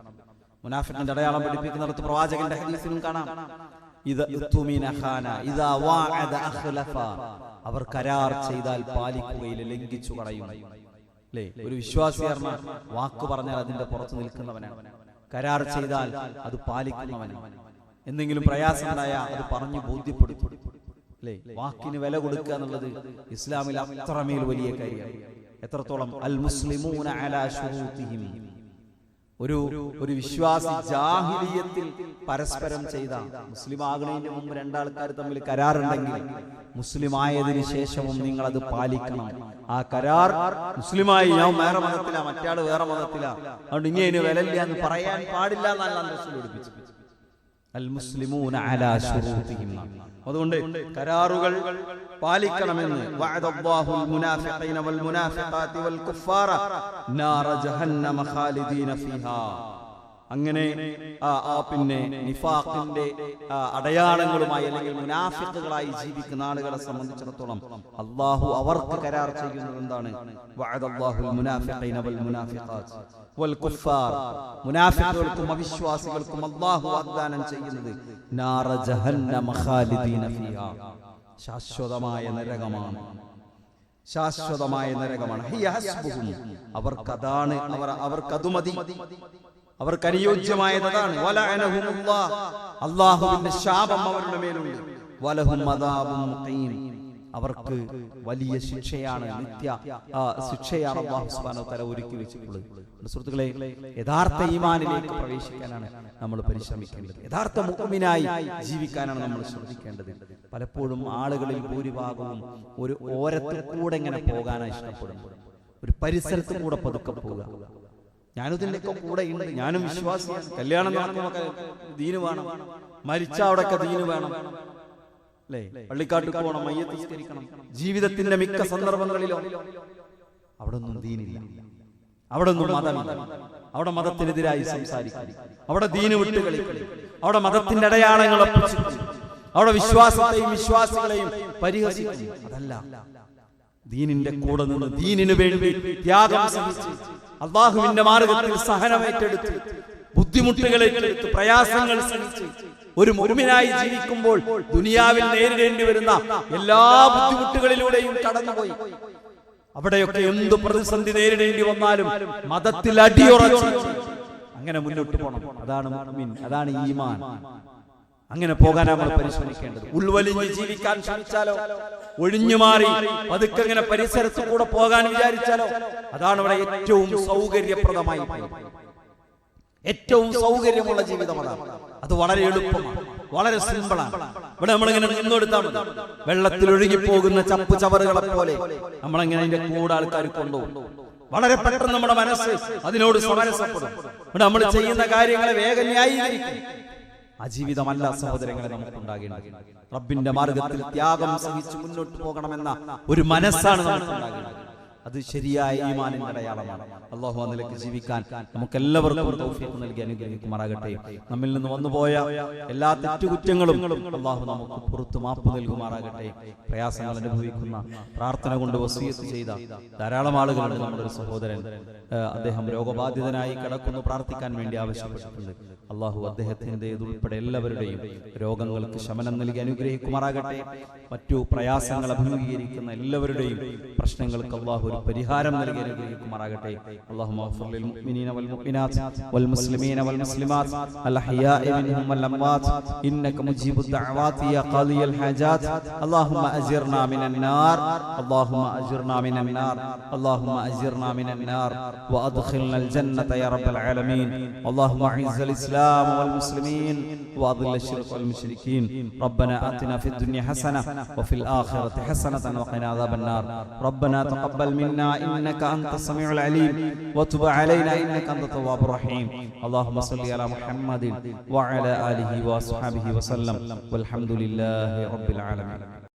മുനാഫിഖിന്റെ അടയാളം പഠിപ്പിക്കുന്നിടത്ത് പ്രവാചകന്റെ ഹദീസിലും കാണാം, അവർ കരാർ ചെയ്താൽ പാലിക്കുകയില്ല, ലംഘിച്ചു കളയും. അല്ലേ? ഒരു വിശ്വാസി പറഞ്ഞ വാക്ക് പറഞ്ഞാൽ അതിന്റെ പുറത്ത് നിൽക്കുന്നവനാണ്. കരാർ ചെയ്താൽ അത് പാലിക്കുന്നവനാണ്. എന്തെങ്കിലും പ്രയാസം ഉണ്ടായാൽ അത് പറഞ്ഞു ബോധ്യപ്പെടുത്തും. അല്ലേ? വാക്കിന് വില കൊടുക്കുക എന്നുള്ളത് ഇസ്ലാമിൽ അത്രമേൽ വലിയ കാര്യമാണ്. എത്രത്തോളം അൽ മുസ്ലിമൂന അലാ ശുറൂതിഹിം, ഒരു വിശ്വാസി ജാഹിലിയത്തിൽ പരസ്പരം ചെയ്ത, മുസ്ലിം ആകുന്നതിന് മുമ്പ് രണ്ടാൾക്കാർ തമ്മിൽ കരാറുണ്ടെങ്കിൽ മുസ്ലിം ആയതിനു ശേഷവും നിങ്ങൾ അത് പാലിക്കണം. ആ കരാർ മുസ്ലിമായി, ഞാൻ വേറെ മതത്തിലാ, മറ്റാള് വേറെ മതത്തിലാ, അതുകൊണ്ട് ഇനി അതിന് വിലയില്ല എന്ന് പറയാൻ പാടില്ല എന്നല്ല റസൂൽ പഠിപ്പിച്ചു. അൽ മുസ്ലിമൂന അലാ ശുറൂതിഹിം. അതുകൊണ്ട് കരാറുകൾ പാലിക്കണമെന്ന് വഅദല്ലാഹുൽ മുനാഫിഖീന വൽ മുനാഫിഖാതി വൽ കുഫാറ നാറ ജഹന്നമ ഖാലിദീന ഫീഹാ. അങ്ങനെ നിഫാഖിന്റെ അടയാളങ്ങളുമായി അല്ലെങ്കിൽ മുനാഫിഖുകളായി ജീവിക്കുന്ന ആളുകളെ സംബന്ധിച്ചിടത്തോളം അല്ലാഹു അവർക്ക് കരാർ ചെയ്യുന്നത് എന്താണ്? വഅദല്ലാഹുൽ മുനാഫിഖീന വൽ മുനാഫിഖാത് വൽ കുഫാർ, മുനാഫിഖുകൾക്കും അവിശ്വാസികൾക്കും അല്ലാഹു വാഗ്ദാനം ചെയ്യുന്നത് നാറ ജഹന്നമ ഖാലിദീന ഫീഹാ, ശാശ്വതമായ നരകമാണ്. ശാശ്വതമായ നരകമാണ്. ഹിയ ഹസ്ബുഹും, അവർക്കതാണ്, അവർക്കതു മതി, അവർക്ക് അനുയോജ്യമായതാണ്. വലഅനഹുമുല്ലാഹ്, അല്ലാഹുവിന്റെ ശാപം അവരുടെ മേലുണ്ട്. വലഹും അദാബുൻ മുഖീം, അവർക്ക് വലിയ ശിക്ഷയാണ്, നിത്യ ശിക്ഷയാണ് അല്ലാഹു സുബ്ഹാനഹു വ തആല ഒരുക്കി വെച്ചിട്ടുള്ളത്. സുഹൃത്തുക്കളെ, യഥാർത്ഥ ഈമാനിലേക്ക് പ്രവേശിക്കാനാണ് നമ്മൾ പരിശ്രമിക്കേണ്ടത്. യഥാർത്ഥ മുഅ്മിനായി ജീവിക്കാനാണ് നമ്മൾ ശ്രദ്ധിക്കേണ്ടത്. പലപ്പോഴും ആളുകളിൽ ഭൂരിഭാഗവും ഒരു ഓരത്തിൽ കൂടെ ഇങ്ങനെ പോകാനാണ് ഇഷ്ടപ്പെടുന്നത്. ഒരു പരിസരത്ത് കൂടെ പതുക്കെ പോകുക. ഞാനിതിൻ്റെയൊക്കെ കൂടെ ഉണ്ട്, ഞാനും വിശ്വാസിയാണ്. കല്യാണം നടക്കുമ്പോൾ ദീന് വേണം, മരിച്ച അവിടെയൊക്കെ ദീന് വേണം. അല്ലേ? പള്ളിക്കാട്ടിൽ പോകണം, മയ്യത്ത് നിസ്കരിക്കണം. ജീവിതത്തിന്റെ മിക്ക സന്ദർഭങ്ങളിലോ അവിടെ ഒന്നും ദീനില്ല, അവിടെ ഒന്നും മതമില്ല. അവിടെ മതത്തിനെതിരായി സംസാരിക്കും, അവിടെ ദീന് വിട്ട് കളിക്കും, അവിടെ മതത്തിന്റെ അടയാളങ്ങൾ ഒപ്പിച്ചിരിക്കും, അവിടെ വിശ്വാസത്തെയും വിശ്വാസികളെയും പരിഹസിക്കും. അതല്ല, ദീനിന്റെ കൂടെ നിന്ന് ദീനിനു വേണ്ടി ത്യാഗം സഹിച്ച് അള്ളാഹുവിന്റെ മാർഗത്തിൽ സഹനമേറ്റെടുത്ത് ബുദ്ധിമുട്ടുകൾ ഏറ്റെടുത്ത് പ്രയാസങ്ങൾ സഹിച്ച് ഒരു മുഅ്മിനായി ജീവിക്കുമ്പോൾ ദുനിയാവിൽ നേരിടേണ്ടി വരുന്ന എല്ലാ ബുദ്ധിമുട്ടുകളിലൂടെയും കടന്നുപോയി അവിടെയൊക്കെ എന്ത് പ്രതിസന്ധി നേരിടേണ്ടി വന്നാലും മതത്തിൽ അടിയുറച്ച് അങ്ങനെ മുന്നോട്ട് പോകണം. അതാണ് മുഅ്മിൻ, അതാണ് ഈമാൻ. അങ്ങനെ പോകാൻ നമ്മൾ പരിശ്രമിക്കേണ്ടത്. ഉൾവലിഞ്ഞ് ജീവിക്കാൻ ശ്രമിച്ചാലോ, ഒഴിഞ്ഞു മാറി പതുക്കെ അങ്ങനെ പരിസരത്ത് കൂടെ പോകാൻ വിചാരിച്ചാലോ, അതാണ് ഇവിടെ ഏറ്റവും സൗകര്യപ്രദമായി, ഏറ്റവും സൗകര്യമുള്ള ജീവിതം അതാണ്. അത് വളരെ എളുപ്പമാണ്, വളരെ സിമ്പിളാണ്. ഇവിടെ നമ്മളിങ്ങനെ നിന്നെടുത്താൽ മതി. വെള്ളത്തിൽ ഒഴുകിപ്പോകുന്ന ചപ്പു ചവറുകളെ പോലെ നമ്മളെങ്ങനെ അതിന്റെ കൂടെ ആൾക്കാർ കൊണ്ടുപോകും. വളരെ പെട്ടെന്ന് നമ്മുടെ മനസ്സ് അതിനോട് സമരസപ്പെടും. ഇവിടെ നമ്മൾ ചെയ്യുന്ന കാര്യങ്ങളെ വേഗം ന്യായീകരിക്കും. ആ ജീവിതമല്ല സഹോദരങ്ങളെ നമുക്കുണ്ടാകേണ്ടത്. റബ്ബിന്റെ മാർഗത്തിൽ ത്യാഗം സഹിച്ച് മുന്നോട്ട് പോകണമെന്ന ഒരു മനസ്സാണ് നമുക്കുണ്ടാകേണ്ടത്. അത് ശരിയായ ഈമാനിന്റെ അടയാളമാണ്. അല്ലാഹു ആ നിലയ്ക്ക് ജീവിക്കാൻ നമുക്ക് എല്ലാവർക്കും തൗഫീഖ് നൽകി അനുഗ്രഹിക്കുമാറാകട്ടെ. നമ്മിൽ നിന്ന് വന്നുപോയ എല്ലാ തെറ്റുകുറ്റങ്ങളും അല്ലാഹു നമുക്ക് പുറത്തു മാപ്പ് നൽകുമാറാകട്ടെ. പ്രയാസങ്ങൾ അനുഭവിക്കുന്ന, പ്രാർത്ഥന കൊണ്ട് വസിയത്ത് ചെയ്ത ധാരാളം ആളുകളുണ്ട്. നമ്മുടെ ഒരു സഹോദരൻ അദ്ദേഹം രോഗബാധിതനായി കിടക്കുന്നു, പ്രാർത്ഥിക്കാൻ വേണ്ടി ആവശ്യപ്പെട്ടിട്ടുണ്ട്. അല്ലാഹു അദ്ദേഹത്തിൻ്റെതുൾപ്പെടെ എല്ലാവരുടെയും രോഗങ്ങൾക്ക് ശമനം നൽകി അനുഗ്രഹിക്കുമാറാകട്ടെ. മറ്റു പ്രയാസങ്ങൾ അഭിമുഖീകരിക്കുന്ന എല്ലാവരുടെയും പ്രശ്നങ്ങൾക്ക് അല്ലാഹു ഒരു പരിഹാരം നൽകി അനുഗ്രഹിക്കുമാറാകട്ടെ. അല്ലാഹുമ്മ ഗ്ഫിർ ലിൽ മുഅ്മിനീന വൽ മുഅ്മിനാത്ത് വൽ മുസ്ലിമീന വൽ മുസ്ലിമാത്ത് അൽ അഹ്യാഇ മിൻഹും വൽ അംവാത് ഇന്നക മുജീബു ദഅവാതി യാ ഖാദിയൽ ഹാജാത്. അല്ലാഹുമ്മ അജിർനാ മിനൻ നാർ, അല്ലാഹുമ്മ അജിർനാ മിനൻ നാർ, അല്ലാഹുമ്മ അജിർനാ മിനൻ നാർ വഅദ്ഖിൽനാ അൽ ജന്നത യാ റബ്ബൽ ആലമീൻ. അല്ലാഹുമ്മ അഇസ്സൽ ഇസ്ലാം വൽ മുസ്ലിമീൻ വഅദിൽ അശ്ശിർക വൽ മുശ്രിക്കീൻ. റബ്ബനാ ആതിനാ ഫിദ് ദുനിയ ഹസന വഫിൽ ആഖിറതി ഹസനതൻ വഖിനാ അദാബൻ നാർ. റബ്ബനാ തഖബ്ബൽ മിന്നാ ഇന്നക അൻതസ് സമീഉൽ അലീം വതുബ് അലൈനാ ഇന്നക അൻതത് തവ്വാബുർ റഹീം. അല്ലാഹുമ്മ സ്വല്ലി അലാ മുഹമ്മദിൻ വഅലാ ആലിഹി വഅസ്ഹാബിഹി വസല്ലം വൽഹംദുലില്ലാഹി റബ്ബിൽ ആലമീൻ.